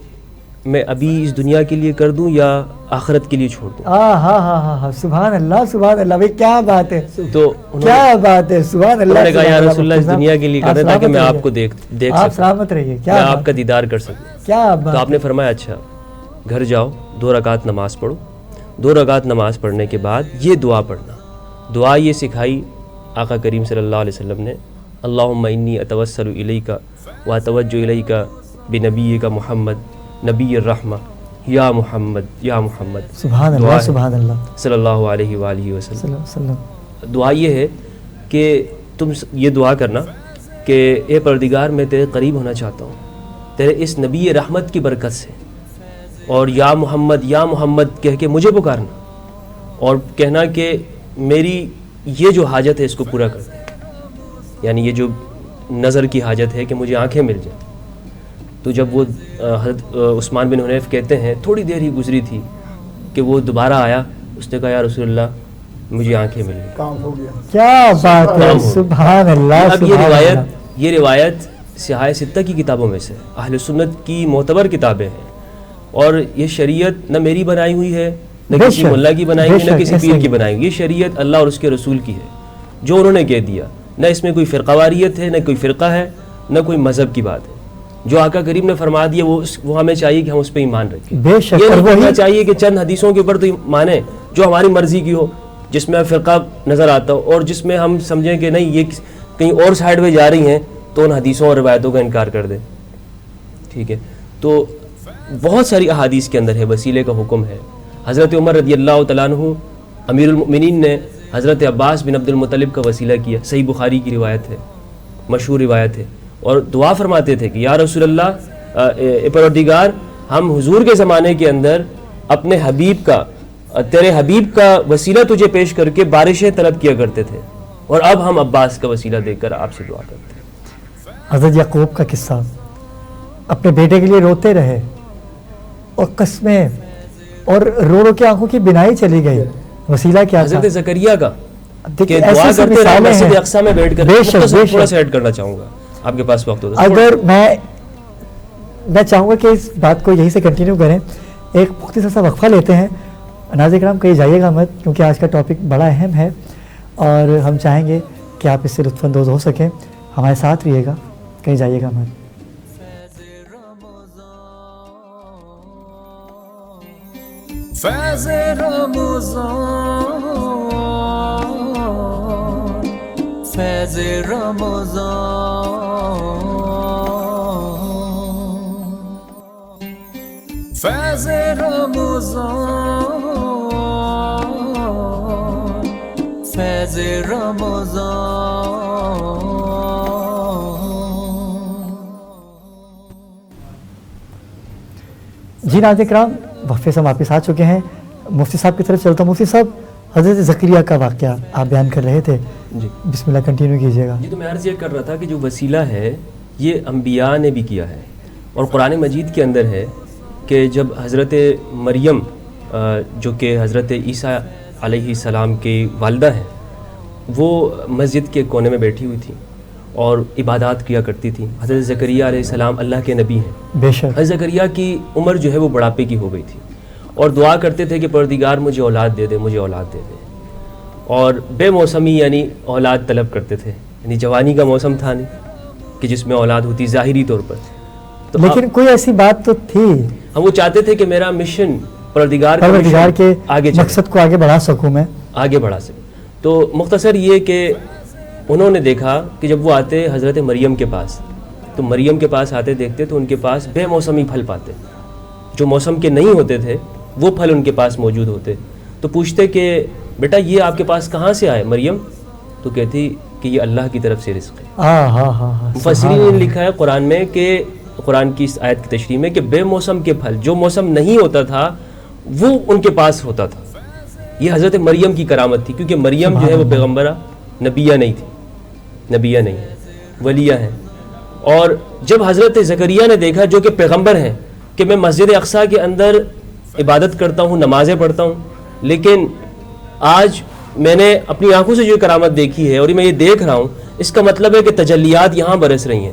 میں ابھی اس دنیا کے لیے کر دوں یا آخرت کے لیے چھوڑ دوں. ہاں ہاں ہاں ہاں, سبحان اللہ سبحان اللہ, بھائی کیا بات ہے, تو کیا بات ہے, سبحان اللہ. انہوں نے کہا یا رسول اللہ اس دنیا کے لیے کر رہا تاکہ میں آپ کو دیکھ آپ سکوں, سلامت رہیے. میں کیا آپ کا دیدار کر سکوں. کیا تو بات. آپ نے فرمایا اچھا گھر جاؤ 2 رکعت نماز پڑھو. 2 رکعت نماز پڑھنے کے بعد یہ دعا پڑھنا. دعا یہ سکھائی آقا کریم صلی اللہ علیہ وسلم نے, اللہم انی اتوسل الیک واتوجہ الیک بنبیک محمد نبی الرحمہ یا محمد یا محمد. سبحان دعا اللہ ہے سبحان اللہ صلی اللہ علیہ وآلہ صلی وسلم. اللہ علیہ وسلم. دعا یہ ہے کہ تم یہ دعا کرنا کہ اے پروردگار میں تیرے قریب ہونا چاہتا ہوں تیرے اس نبی رحمت کی برکت سے, اور یا محمد کہہ کے مجھے پکارنا, اور کہنا کہ میری یہ جو حاجت ہے اس کو پورا کر دے, یعنی یہ جو نظر کی حاجت ہے کہ مجھے آنکھیں مل جائیں. تو جب وہ حضرت عثمان بن حنیف کہتے ہیں تھوڑی دیر ہی گزری تھی کہ وہ دوبارہ آیا, اس نے کہا یا رسول اللہ مجھے آنکھیں مل گئی. کام ہو گیا. کیا بات ہے, سبحان اللہ. اب یہ روایت سیاح ستہ کی کتابوں میں سے اہل سنت کی معتبر کتابیں ہیں, اور یہ شریعت نہ میری بنائی ہوئی ہے نہ کسی ملا کی بنائی ہوئی نہ کسی پیر کی بنائی ہوئی. یہ شریعت اللہ اور اس کے رسول کی ہے جو انہوں نے کہہ دیا. نہ اس میں کوئی فرقہ واریت ہے, نہ کوئی فرقہ ہے, نہ کوئی مذہب کی بات ہے. جو آقا کریم نے فرما دیا وہ ہمیں چاہیے کہ ہم اس پہ ایمان رکھیں. بے شک. یہ نہیں ہونا چاہیے کہ چند حدیثوں کے اوپر تو مانیں جو ہماری مرضی کی ہو, جس میں فرقہ نظر آتا ہو, اور جس میں ہم سمجھیں کہ نہیں یہ کہیں اور سائڈ پہ جا رہی ہیں تو ان حدیثوں اور روایتوں کا انکار کر دیں. ٹھیک ہے, تو بہت ساری احادیث کے اندر ہے وسیلے کا حکم ہے. حضرت عمر رضی اللہ تعالیٰ عنہ امیر المؤمنین نے حضرت عباس بن عبد المطلب کا وسیلہ کیا, صحیح بخاری کی روایت ہے, مشہور روایت ہے, اور دعا فرماتے تھے کہ یا رسول اللہ اے پروردگار ہم حضور کے زمانے کے اندر اپنے حبیب کا تیرے حبیب کا وسیلہ تجھے پیش کر کے بارشیں طلب کیا کرتے تھے, اور اب ہم عباس کا وسیلہ دے کر آپ سے دعا کرتے ہیں. حضرت یعقوب کا قصہ, اپنے بیٹے کے لیے روتے رہے اور قسمیں, اور رو کے آنکھوں کی بینائی چلی گئی. وسیلہ کیا تھا؟ حضرت زکریا کا دیکھیں کہ دعا کرتے رہے مسجد اقصی میں بیٹھ کر. بے شک تھوڑا سا ایڈ کرنا چاہوں گا, آپ کے پاس وقت ہوگا. اگر میں چاہوں گا کہ اس بات کو یہیں سے کنٹینیو کریں. ایک مختصر سا وقفہ لیتے ہیں. ناظرین کرام کہیں جائیے گا مت, کیونکہ آج کا ٹاپک بڑا اہم ہے اور ہم چاہیں گے کہ آپ اس سے لطف اندوز ہو سکیں. ہمارے ساتھ رہیے گا, کہیں جائیے گا مت. فیض رمضان فیض رمضان فیض رمضان فیض رمضان جی ناظرین کرام، وقفے سے ہم واپس آ چکے ہیں. مفتی صاحب کی طرف چلتا ہوں. مفتی صاحب، حضرت زکریا کا واقعہ آپ بیان کر رہے تھے. جی بسم اللہ کنٹینیو کیجیے گا. جی، تو میں عرض یہ کر رہا تھا کہ جو وسیلہ ہے یہ انبیاء نے بھی کیا ہے، اور قرآن مجید کے اندر ہے کہ جب حضرت مریم جو کہ حضرت عیسیٰ علیہ السلام کی والدہ ہیں، وہ مسجد کے کونے میں بیٹھی ہوئی تھیں اور عبادات کیا کرتی تھیں. حضرت زکریا علیہ السلام اللہ کے نبی ہیں. بے شک. حضرت زکریا کی عمر جو ہے وہ بڑھاپے کی ہو گئی تھی، اور دعا کرتے تھے کہ پروردگار مجھے اولاد دے دے، مجھے اولاد دے دے. اور بے موسمی یعنی اولاد طلب کرتے تھے، یعنی جوانی کا موسم تھا نہیں کہ جس میں اولاد ہوتی ظاہری طور پر. تو لیکن کوئی ایسی بات تو تھی، ہم وہ چاہتے تھے کہ میرا مشن پروردگار کے آگے مقصد کو آگے بڑھا سکوں، میں آگے بڑھا سکوں. تو مختصر یہ کہ انہوں نے دیکھا کہ جب وہ آتے حضرت مریم کے پاس، تو مریم کے پاس آتے دیکھتے تو ان کے پاس بے موسمی پھل پاتے، جو موسم کے نہیں ہوتے تھے وہ پھل ان کے پاس موجود ہوتے. تو پوچھتے کہ بیٹا یہ آپ کے پاس کہاں سے آئے مریم؟ تو کہتی کہ یہ اللہ کی طرف سے رزق ہے. مفسرین نے لکھا ہے قرآن میں کہ قرآن کی اس آیت کی تشریح میں کہ بے موسم کے پھل، جو موسم نہیں ہوتا تھا وہ ان کے پاس ہوتا تھا. یہ حضرت مریم کی کرامت تھی، کیونکہ مریم جو ہے وہ پیغمبرہ نبیہ نہیں تھی، نبیہ نہیں ہے، ولیہ ہیں. اور جب حضرت زکریا نے دیکھا جو کہ پیغمبر ہیں کہ میں مسجد اقصیٰ کے اندر عبادت کرتا ہوں، نمازیں پڑھتا ہوں، لیکن آج میں نے اپنی آنکھوں سے جو کرامت دیکھی ہے اور میں یہ دیکھ رہا ہوں، اس کا مطلب ہے کہ تجلیات یہاں برس رہی ہیں،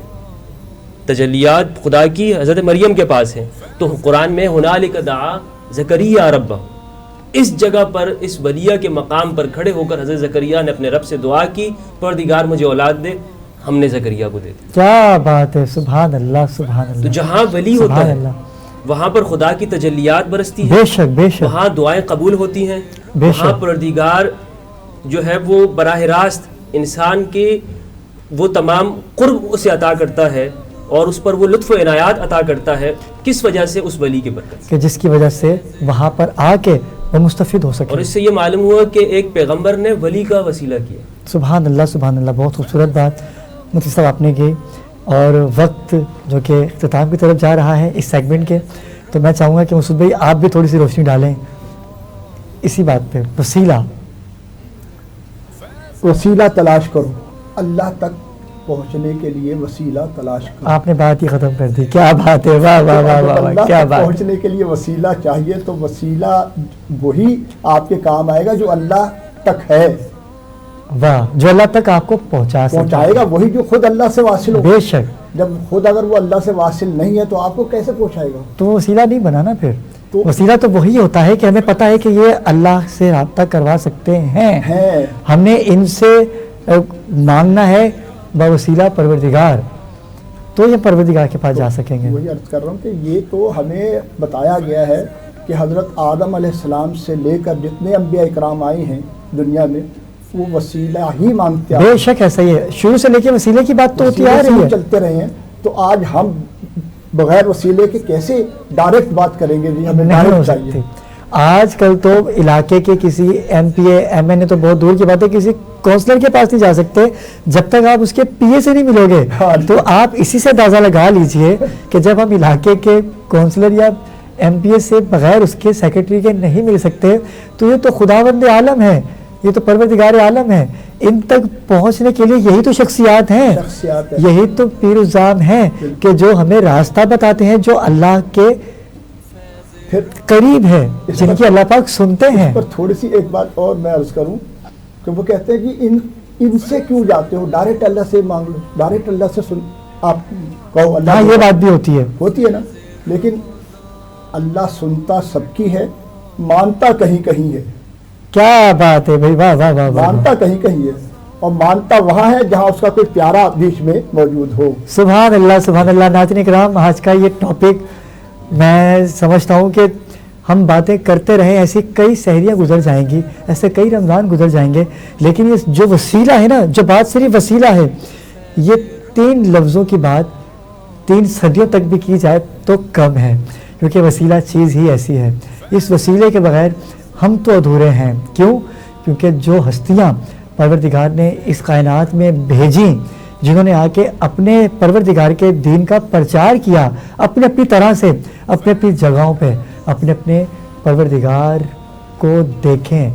تجلیات خدا کی حضرت مریم کے پاس ہیں. تو قرآن میں ہنالک دعا زکریا ربہ، اس جگہ پر اس ولیہ کے مقام پر کھڑے ہو کر حضرت زکریا نے اپنے رب سے دعا کی، پروردگار مجھے اولاد دے. ہم نے زکریا کو دے دی. کیا بات ہے، سبحان اللہ سبحان اللہ. تو جہاں ولی ہوتا ہے وہاں پر خدا کی تجلیات برستی ہیں، بے شک بے شک. وہاں دعائیں قبول ہوتی ہیں، وہاں پروردگار جو ہے وہ براہ راست انسان کے وہ تمام قرب اسے عطا کرتا ہے اور اس پر وہ لطف و عنایات عطا کرتا ہے. کس وجہ سے؟ اس ولی کی برکت کہ جس کی وجہ سے وہاں پر آ کے وہ مستفید ہو سکے. اور اس سے یہ معلوم ہوا کہ ایک پیغمبر نے ولی کا وسیلہ کیا. سبحان اللہ سبحان اللہ. بہت خوبصورت بات مفتی صاحب آپ نے کی. اور وقت جو کہ اختتام کی طرف جا رہا ہے اس سیگمنٹ کے، تو میں چاہوں گا کہ مسعود بھائی آپ بھی تھوڑی سی روشنی ڈالیں اسی بات پہ. وسیلہ تلاش کرو، اللہ تک پہنچنے کے لیے وسیلہ تلاش کرو. آپ نے بات ہی ختم کر دی. کیا بات ہے، واہ واہ واہ واہ، اللہ کیا تک بات. پہنچنے کے لیے وسیلہ چاہیے، تو وسیلہ وہی آپ کے کام آئے گا جو اللہ تک ہے. واہ، جو اللہ تک آپ کو پہنچائے گا وہی جو خود اللہ سے واصل ہو. بے شک. جب خود اگر وہ اللہ سے واصل نہیں ہے تو آپ کو کیسے پہنچائے گا؟ تو وہ وسیلہ نہیں بنا نا. پھر تو وسیلہ تو وہی ہوتا ہے کہ ہمیں پتہ ہے کہ یہ اللہ سے رابطہ کروا سکتے ہیں، ہم نے ان سے مانگنا ہے بوسیلہ پروردگار، تو یہ پروردگار کے پاس جا سکیں گے. وہی عرض کر رہا ہوں کہ یہ تو ہمیں بتایا گیا ہے کہ حضرت آدم علیہ السلام سے لے کر جتنے انبیاء اکرام آئے ہیں دنیا میں وہ وسیلہ ہی مانگتے ہیں. بے شک ایسا ہی ہے، شروع سے لے کے وسیلے کی بات تو ہوتی آ رہی ہے، چلتے رہے ہیں. تو آج ہم بغیر وسیلے کے کیسے ڈائریکٹ بات کریں گے؟ جی ہمیں نہیں ہو سکتی. آج کل تو علاقے کے کسی M P A M N A تو بہت دور کی بات ہے، کسی کونسلر کے پاس نہیں جا سکتے جب تک آپ اس کے پی اے سے نہیں ملو گے. تو آپ اسی سے اندازہ لگا لیجئے کہ جب ہم علاقے کے کونسلر یا ایم پی اے سے بغیر اس کے سیکرٹری کے نہیں مل سکتے، تو یہ تو خداوند عالم ہے، یہ تو پروردگار عالم ہے. ان تک پہنچنے کے لیے یہی تو شخصیات ہیں، یہی تو پیر الزام ہیں کہ جو ہمیں راستہ بتاتے ہیں، جو اللہ کے قریب ہے، جن کی اللہ پاک سنتے ہیں. پر تھوڑی سی ایک بات اور میں عرض کروں کہ وہ کہتے ہیں کہ ان سے کیوں جاتے ہو، ڈائریکٹ اللہ سے مانگ لو، ڈائریکٹ اللہ سے سن. آپ کہو اللہ، ہاں یہ بات بھی ہوتی ہے نا، لیکن اللہ سنتا سب کی ہے، مانتا کہیں کہیں ہے. کیا بات ہے بھائی، واہ واہ واہ. مانتا کہیں کہیں ہے، اور مانتا وہاں ہے جہاں اس کا کوئی پیارا بیچ میں موجود ہو. سبحان اللہ سبحان اللہ. ناظرین کرام، آج کا یہ ٹاپک میں سمجھتا ہوں کہ ہم باتیں کرتے رہیں، ایسی کئی سحریاں گزر جائیں گی، ایسے کئی رمضان گزر جائیں گے، لیکن یہ جو وسیلہ ہے نا، جو بات صرف وسیلہ ہے، یہ 3 لفظوں کی بات 3 صدیوں تک بھی کی جائے تو کم ہے، کیونکہ وسیلہ چیز ہی ایسی ہے. اس وسیلے کے بغیر ہم تو ادھورے ہیں. کیوں؟ کیونکہ جو ہستیاں پروردگار نے اس کائنات میں بھیجیں، جنہوں نے آ کے اپنے پروردگار کے دین کا پرچار کیا اپنے اپنی طرح سے، اپنے اپنی جگہوں پہ، اپنے اپنے پروردگار کو دیکھیں.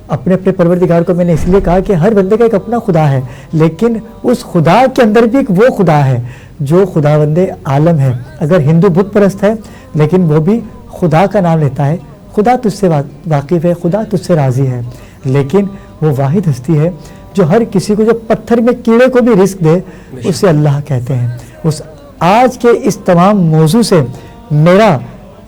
اپنے اپنے پروردگار کو میں نے اس لیے کہا کہ ہر بندے کا ایک اپنا خدا ہے، لیکن اس خدا کے اندر بھی ایک وہ خدا ہے جو خداوند عالم ہے. اگر ہندو بت پرست ہے لیکن وہ بھی خدا کا نام لیتا ہے، خدا تجھ سے واقف ہے، خدا تجھ سے راضی ہے، لیکن وہ واحد ہستی ہے جو ہر کسی کو، جو پتھر میں کیڑے کو بھی رزق دے، اسے اللہ کہتے ہیں. اس آج کے اس تمام موضوع سے میرا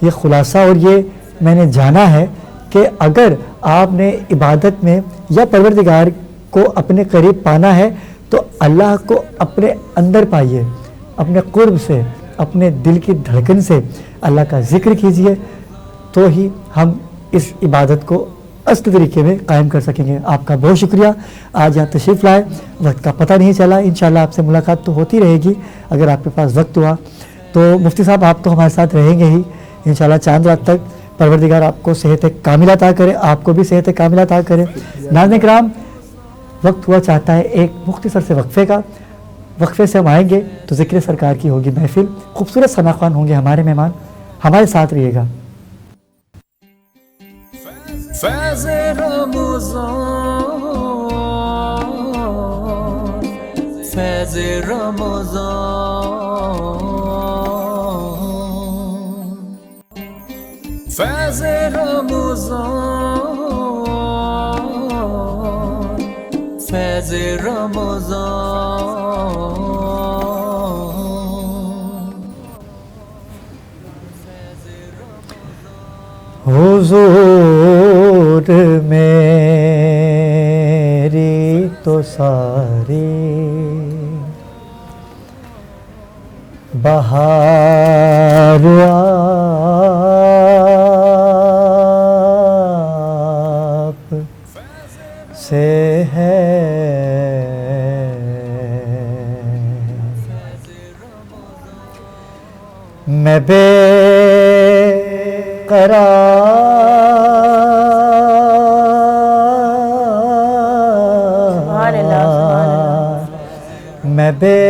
یہ خلاصہ اور یہ میں نے جانا ہے کہ اگر آپ نے عبادت میں یا پروردگار کو اپنے قریب پانا ہے تو اللہ کو اپنے اندر پائیے، اپنے قرب سے، اپنے دل کی دھڑکن سے اللہ کا ذکر کیجئے، تو ہی ہم اس عبادت کو اصل طریقے میں قائم کر سکیں گے. آپ کا بہت شکریہ آج یہاں تشریف لائے، وقت کا پتہ نہیں چلا. انشاءاللہ آپ سے ملاقات تو ہوتی رہے گی اگر آپ کے پاس وقت ہوا تو. مفتی صاحب آپ تو ہمارے ساتھ رہیں گے ہی انشاءاللہ چاند رات تک. پروردگار آپ کو صحت کاملہ عطا کرے، آپ کو بھی صحت کاملہ عطا کرے. ناظرین کرام، وقت ہوا چاہتا ہے ایک مختصر سے وقفے کا. وقفے سے ہم آئیں گے تو ذکر سرکار کی ہوگی محفل، خوبصورت ثنا خوان ہوں گے ہمارے مہمان. ہمارے ساتھ رہیے گا. فیض رمضان، فیض رمضان، فیض رمضان، فیض رمضان. حضور میری تو ساری بہار آپ سے ہے. میں بے میں بے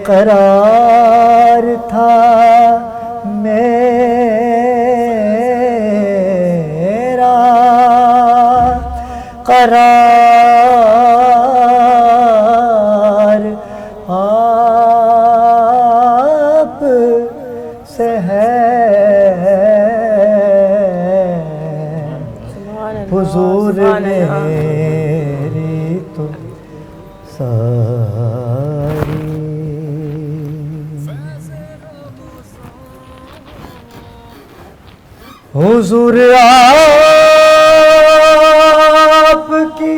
قرار تھا، میرا قرار آپ سے ہے. حضور میری تو ساری حضور آپ کی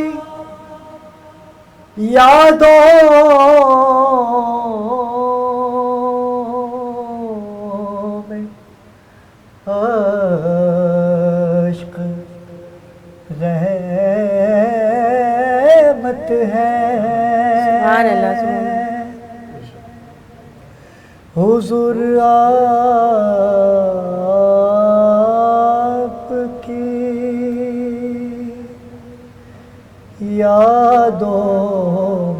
یادوں میں عشق رحمت ہے. سبحان اللہ، سبحان اللہ. حضور آپ کی یادوں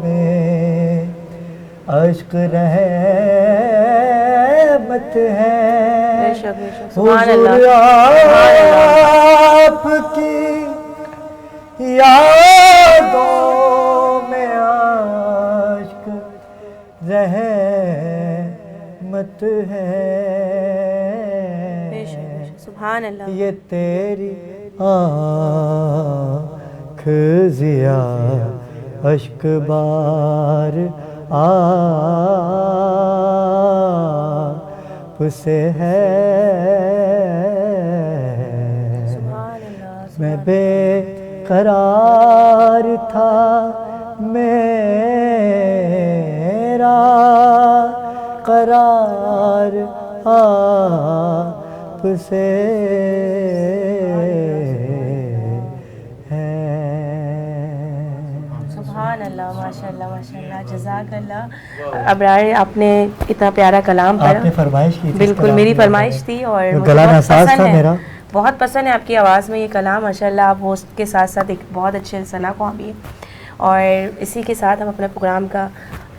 میں عشق رحمت ہے. حضور آپ کی یادوں میں عشق رحمت ہے. سبحان اللہ. یہ تیری آنکھ ضیا اشک بار آپ سے ہے. میں بے قرار تھا، میرا قرار آپ سے ہے. سبحان اللہ، ماشاء اللہ، ماشاء اللہ، جزاک اللہ. ابرار، آپ نے اتنا پیارا کلام پڑھا. آپ نے فرمائش کی تھی. بالکل میری فرمائش تھی اور گلا ناساز تھا میرا. بہت پسند ہے آپ کی آواز میں یہ کلام. ماشاء اللہ، آپ ہوسٹ کے ساتھ ساتھ ایک بہت اچھے ثنا خواں بھی ہیں. اور اسی کے ساتھ ہم اپنے پروگرام کا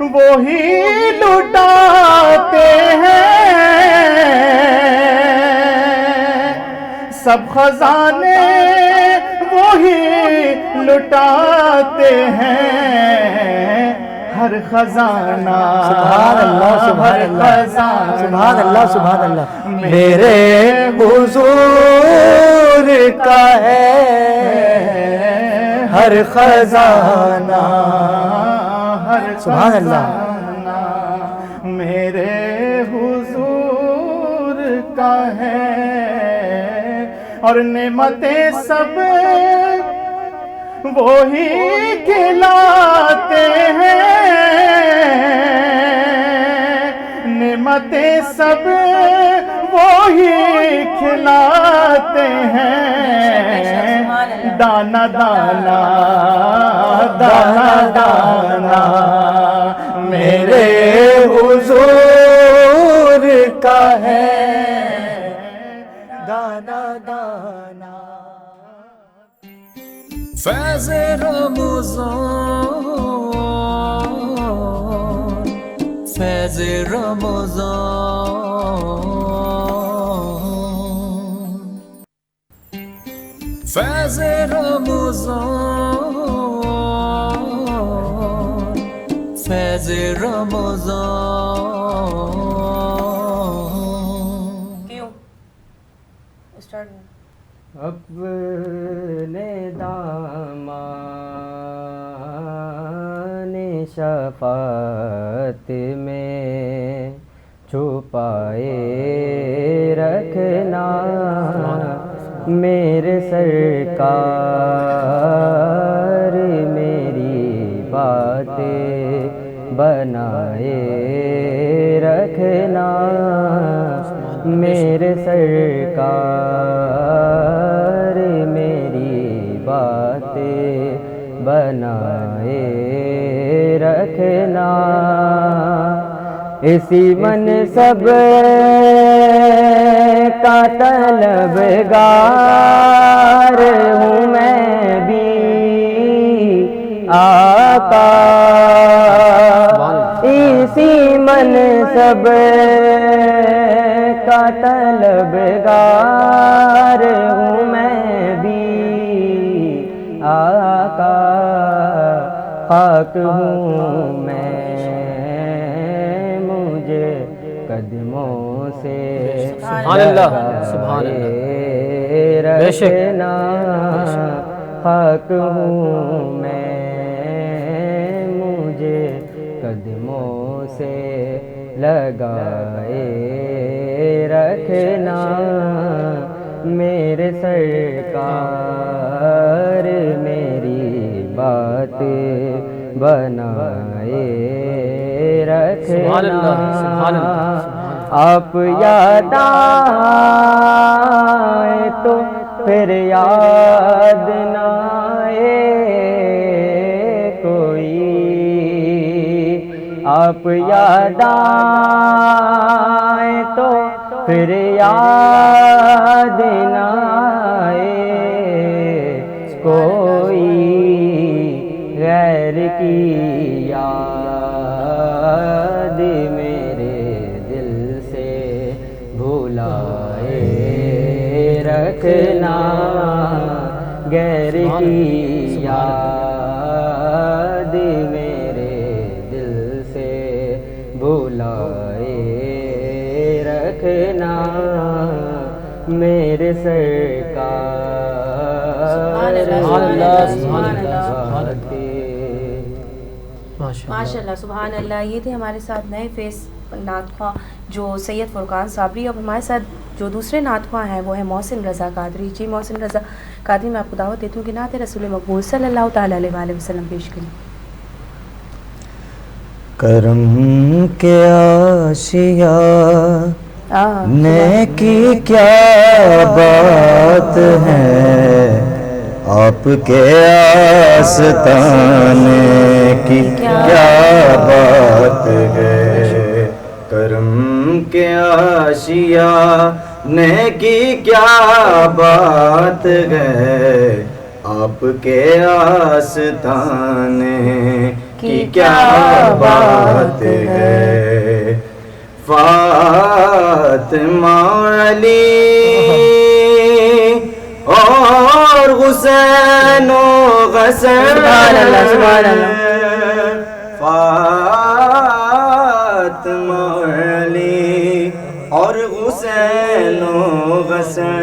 وہی لٹاتے ہیں، سب خزانے وہی لٹاتے ہیں، ہر خزانہ سبحان اللہ سبحان اللہ سبحان اللہ سبحان اللہ میرے حضور کا ہے ہر خزانہ، ہر سبحان اللہ خزانہ میرے حضور کا ہے، اور نعمتیں سب وہی کھلاتے ہیں، نعمتیں سب وہی کھلاتے ہیں، دانا دانا دانا دانا میرے حضور کا ہے، دانا دانا فیض رمضان، فیض رمضان، فیض رمضان، فیض رمضان۔ کیوں اسٹارٹ اپنے دامان شفاعت میں چھپائے رکھنا، میرے سرکار میری باتیں بنائے رکھنا، میرے سرکار میری باتیں بنائے رکھنا، اسی منصب کا طلبگار ہوں میں بھی آقا، اسی منصب کا طلبگار ہوں میں بھی آقا، خاک ہوں میں مجھے قدموں سے سبحان رکھنا، خاک ہوں میں مجھے قدموں سے لگائے رکھنا، میرے سرکار میری بات بنائے رکھنا، آپ یاد آئے تو پھر یاد نہ آئے کوئی، آپ یاد آئے تو پھر یاد نہ آئے کوئی، غیر کی یاد میرے دل سے بھلائے رکھنا، غیر کی یاد میرے دل سے بھلائے رکھنا، میرے سرکار ماشاء اللہ سبحان اللہ۔ یہ تھے ہمارے ساتھ نئے فیس نعت خواں جو سید فرقان صابری، اب ہمارے ساتھ جو دوسرے نعت خواں ہیں وہ ہے محسن رضا قادری۔ جی محسن رضا قادری، میں آپ کو دعوت دیتی ہوں کہ نعت رسول مقبول صلی اللہ تعالیٰ علیہ وآلہ وسلم پیش کریں۔ کرم کے آشیا نیکی کیا بات ہے، آپ کے آستانے کی کیا بات ہے، کرم کے آشیا نیکی کیا بات ہے، آپ کے آستانے کی کیا بات ہے، فاطمہ علی اور حسین و حسن، سبحان اللہ سبحان اللہ، فاطمہ علی اور حسین و حسن،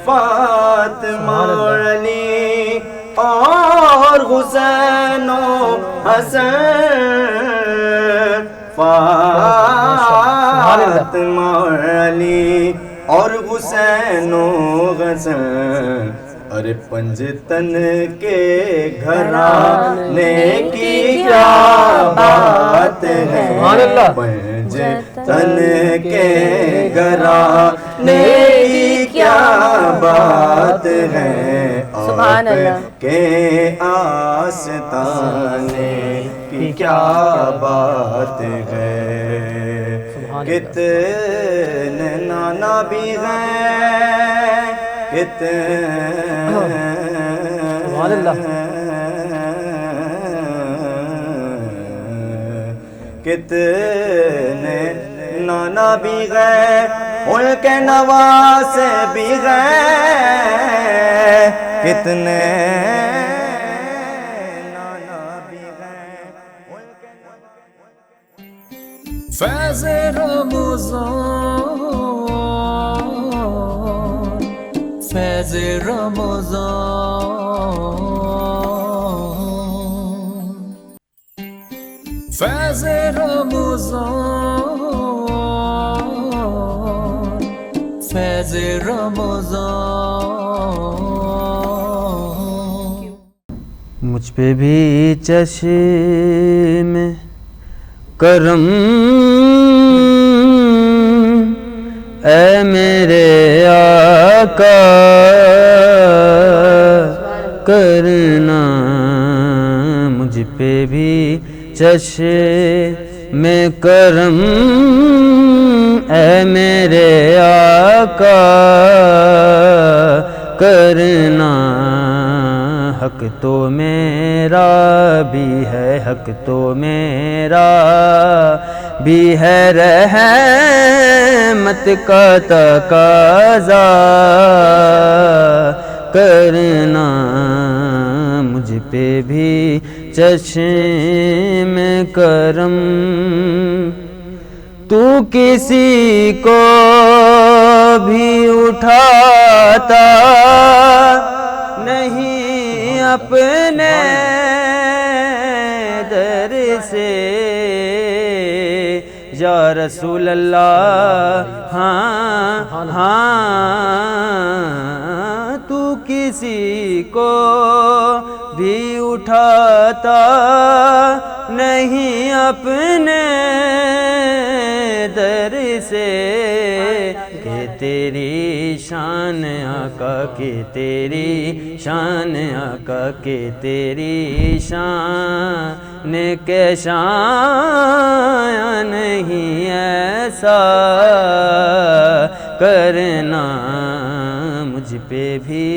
فاطمہ علی اور حسین و حسن، فاطمہ علی اور حسین و حسن، ارے پنجتن کے گھرانے کی کیا بات ہے، پنجتن کے گھرانے کی کیا بات ہے، سبحان اللہ، کے آستانے کی کیا بات ہے، کتنے نانا بھی ہیں، کتنے نانا بھی گئے، ان کے نواسے بھی گئے، کتنے نانا بھی گئے، ان کے فیض رمضان، فیض رمضان، فیض رمضان، فیض رمضان، مجھ پہ بھی چشم کرم اے میرے آقا کرنا، مجھ پہ بھی چشم کرم اے میرے آقا کرنا، حق تو میرا بھی ہے، حق تو میرا بھی ہے، رحمت کا تقاضا کرنا، مجھ پہ بھی چشم کرم، تو کسی کو بھی اٹھاتا نہیں اپنے در سے، یا رسول اللہ، ہاں ہاں، تو کسی کو بھی اٹھاتا نہیں اپنے در سے، کہ تیری شان آقا، کہ تیری شان آقا، کہ تیری شان کے شان نہیں ایسا کرنا، مجھ پہ بھی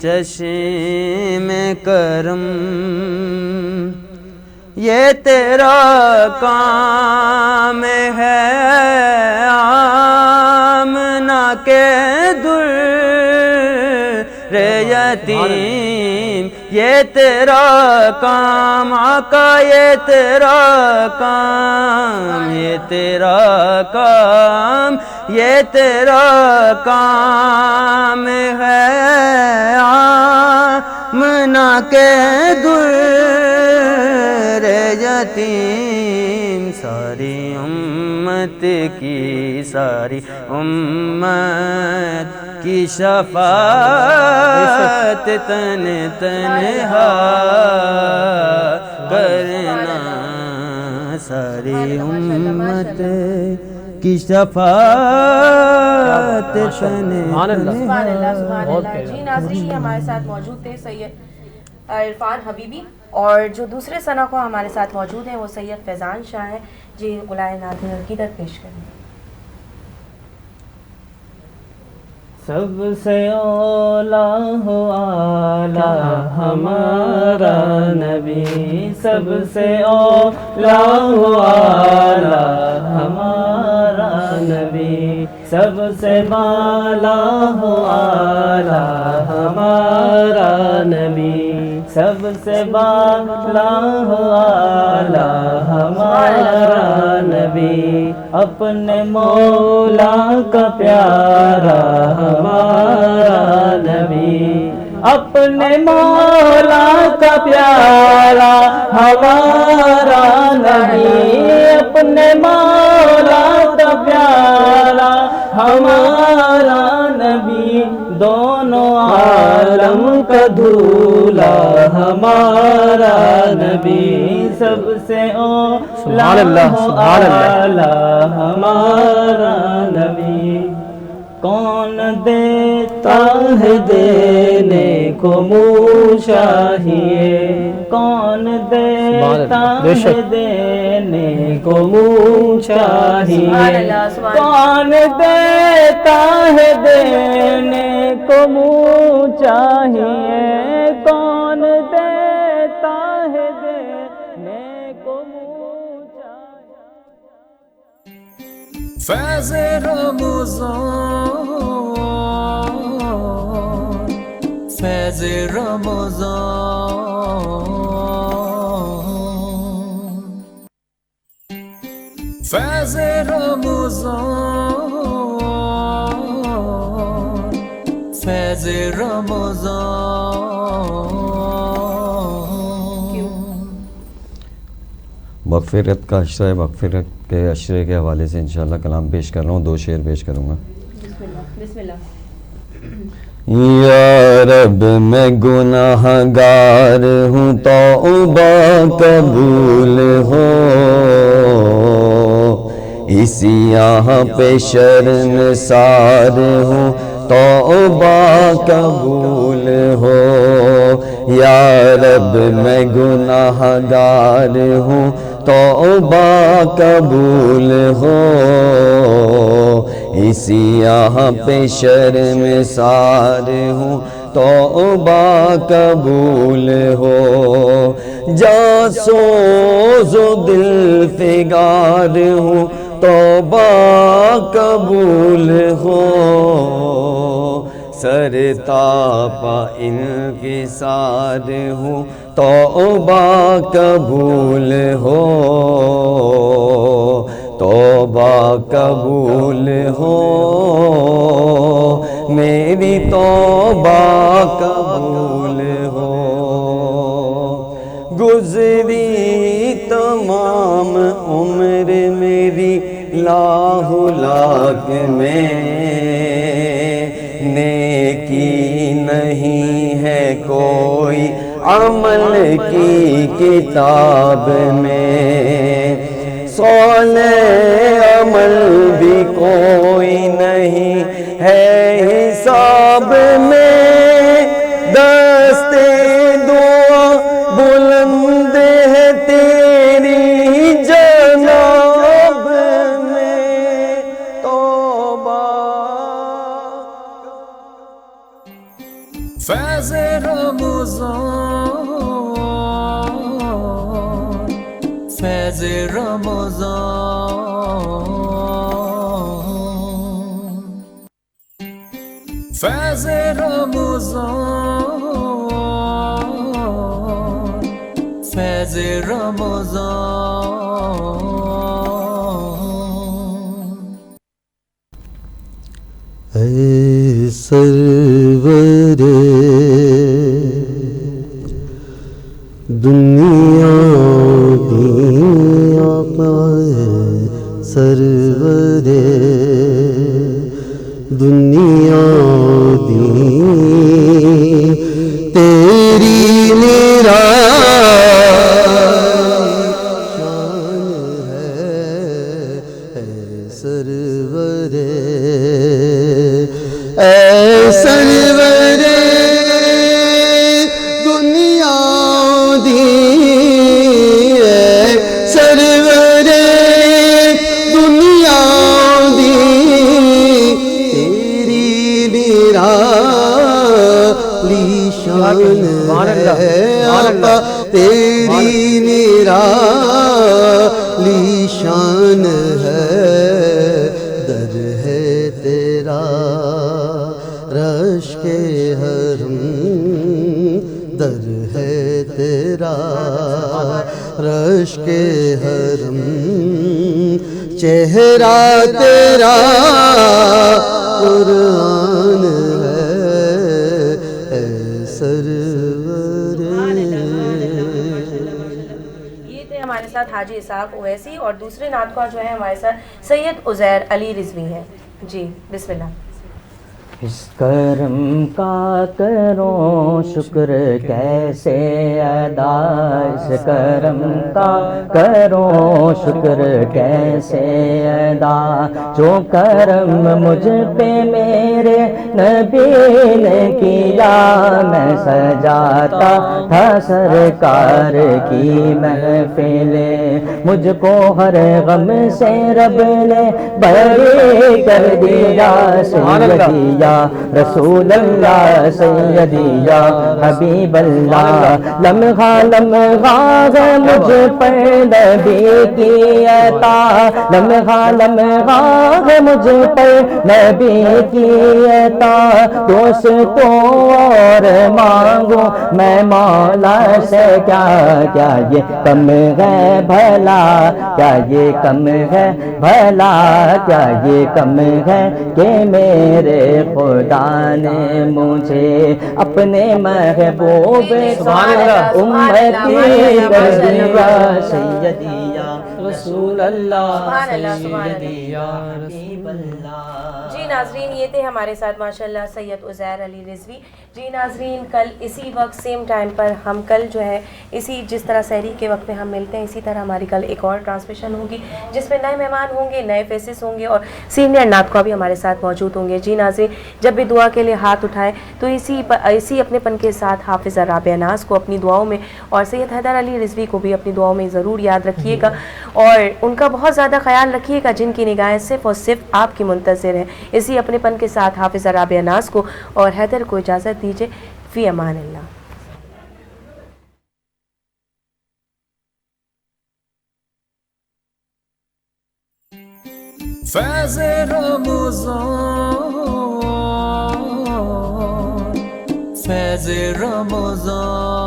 چشم کرم، یہ تیرا کام ہے آمنہ کے در یتیم، یہ تیرا کام آقا، یہ تیرا کام، یہ تیرا کام، یہ تیرا کام ہے آمنہ کے در یتیم، ساری امت کی، ساری امت کی شفاعت تن تنہا کرنا، ساری امت کی شفاعت تن سبحان اللہ سبحان اللہ۔ جی ناظرین، یہ ہمارے ساتھ موجود تھے سید عرفان حبیبی، اور جو دوسرے ثنا کو ہمارے ساتھ موجود ہیں وہ سید فیضان شاہ ہیں۔ جی غلائے نادر عقیدت پیش کریں۔ سب سے اولا ہو اعلیٰ ہمارا نبی، سب سے اولا ہو اعلیٰ ہمارا نبی، سب سے بالا ہو اعلیٰ ہمارا نبی، سب سے بالا ہو اعلیٰ ہمارا نبی، اپنے مولا کا پیارا ہمارا نبی، اپنے مولا کا پیارا ہمارا نبی، اپنے مولا کا پیارا ہمارا نبی، دونوں عالم کا دھولا ہمارا نبی، سب سے اولا ہو اعلیٰ ہمارا نبی، کون دیتا ہے دینے کو منہ چاہیے، کون دیتا ہے دینے کو منہ چاہیے، کون دیتا ہے دینے کو منہ چاہیے، کون دیتا ہے دینے کو منہ چاہیے۔ فیض رمضان، فیض رمضان، فیض رمضان، فیض رمضان۔ مغفرت کا اشرہ ہے، مغفرت کے اشرے کے حوالے سے انشاءاللہ کلام پیش کر رہا ہوں، 2 شعر پیش کروں گا۔ بسم اللہ۔ یا رب میں گناہ گار ہوں، توبہ قبول ہو، اسی یہاں پہ شرمسار ہوں، توبہ قبول ہو۔ یا رب میں گناہ گار ہوں، توبہ قبول ہو، اسی یہاں پہ شرمسار ہوں، توبہ قبول ہو۔ جاسوز و دل فگار ہوں، توبہ قبول ہو، سر تاپا انکسار ہوں، توبہ قبول ہو، توبہ قبول ہو، میری توبہ قبول ہو۔ گزری تمام عمر میری لاہ لاکھ میں، نیکی نہیں ہے کوئی عمل کی کتاب میں، صالح عمل بھی کوئی نہیں ہے حساب میں، دست دعا بلند ہے تیری جناب میں، توبہ۔ فیض رمضان، فیض رمضان، فیض رمضان، فیض رمضان۔ اے سرور دنیا دیا پائے، سرور دنیا دی تیری میرا شان ہے، اے سرور اے سرور دنیا دی، اے سرور دنیا دی تیری ہے آقا تیری نرالی شان ہے در ہے تیرا رش کے حرم در ہے تیرا رش کے حرم چہرہ تیرا قرآن ہے اے سرور یہ تھے ہمارے ساتھ حاجی اسحاق اویسی اور دوسرے نعت خواہ جو ہے ہمارے ساتھ سید عزیر علی رضوی ہیں. جی بسم اللہ. اس کرم کا کرو شکر کیسے ادا اس کرم کا کرو شکر کیسے ادا جو کرم مجھ پہ میرے نبی نے کیا میں سجاتا تھا سرکار کی محفل مجھ کو ہر غم سے رب نے بری کر دیا سیدی یا رسول اللہ سیدی یا حبیب اللہ لمحہ لمحہ ہے مجھ پر نبی کی عطا لمحہ لمحہ ہے مجھ پر نبی کی عطا دوستوں اور مانگو میں مولا سے کیا کیا یہ کم ہے بھلا کیا یہ کم ہے بھلا کیا یہ کم ہے کہ میرے خدا نے مجھے اپنے محبوب امتی کر دیا سیدی یا رسول اللہ سیدی یا حبیب اللہ. جی ناظرین یہ تھے ہمارے ساتھ ماشاءاللہ سید عزیر علی رضوی. جی ناظرین کل اسی وقت سیم ٹائم پر ہم کل جو ہے اسی جس طرح سحری کے وقت میں ہم ملتے ہیں اسی طرح ہماری کل ایک اور ٹرانسمیشن ہوگی جس میں نئے مہمان ہوں گے نئے فیسز ہوں گے اور سینئر نعت خواہ بھی ہمارے ساتھ موجود ہوں گے. جی ناظرین جب بھی دعا کے لیے ہاتھ اٹھائیں تو اسی اپنے پن کے ساتھ حافظ رابعہ ناز کو اپنی دعاؤں میں اور سید حیدر علی رضوی کو بھی اپنی دعاؤں میں ضرور یاد رکھیے گا اور ان کا بہت زیادہ خیال رکھیے گا جن کی نگاہیں صرف اور صرف آپ کی منتظر ہیں. اسی اپنے پن کے ساتھ حافظ رابعہ ناز کو اور حیدر کو اجازت دیجیے. فی امان اللہ. فیض رمضان فیض رمضان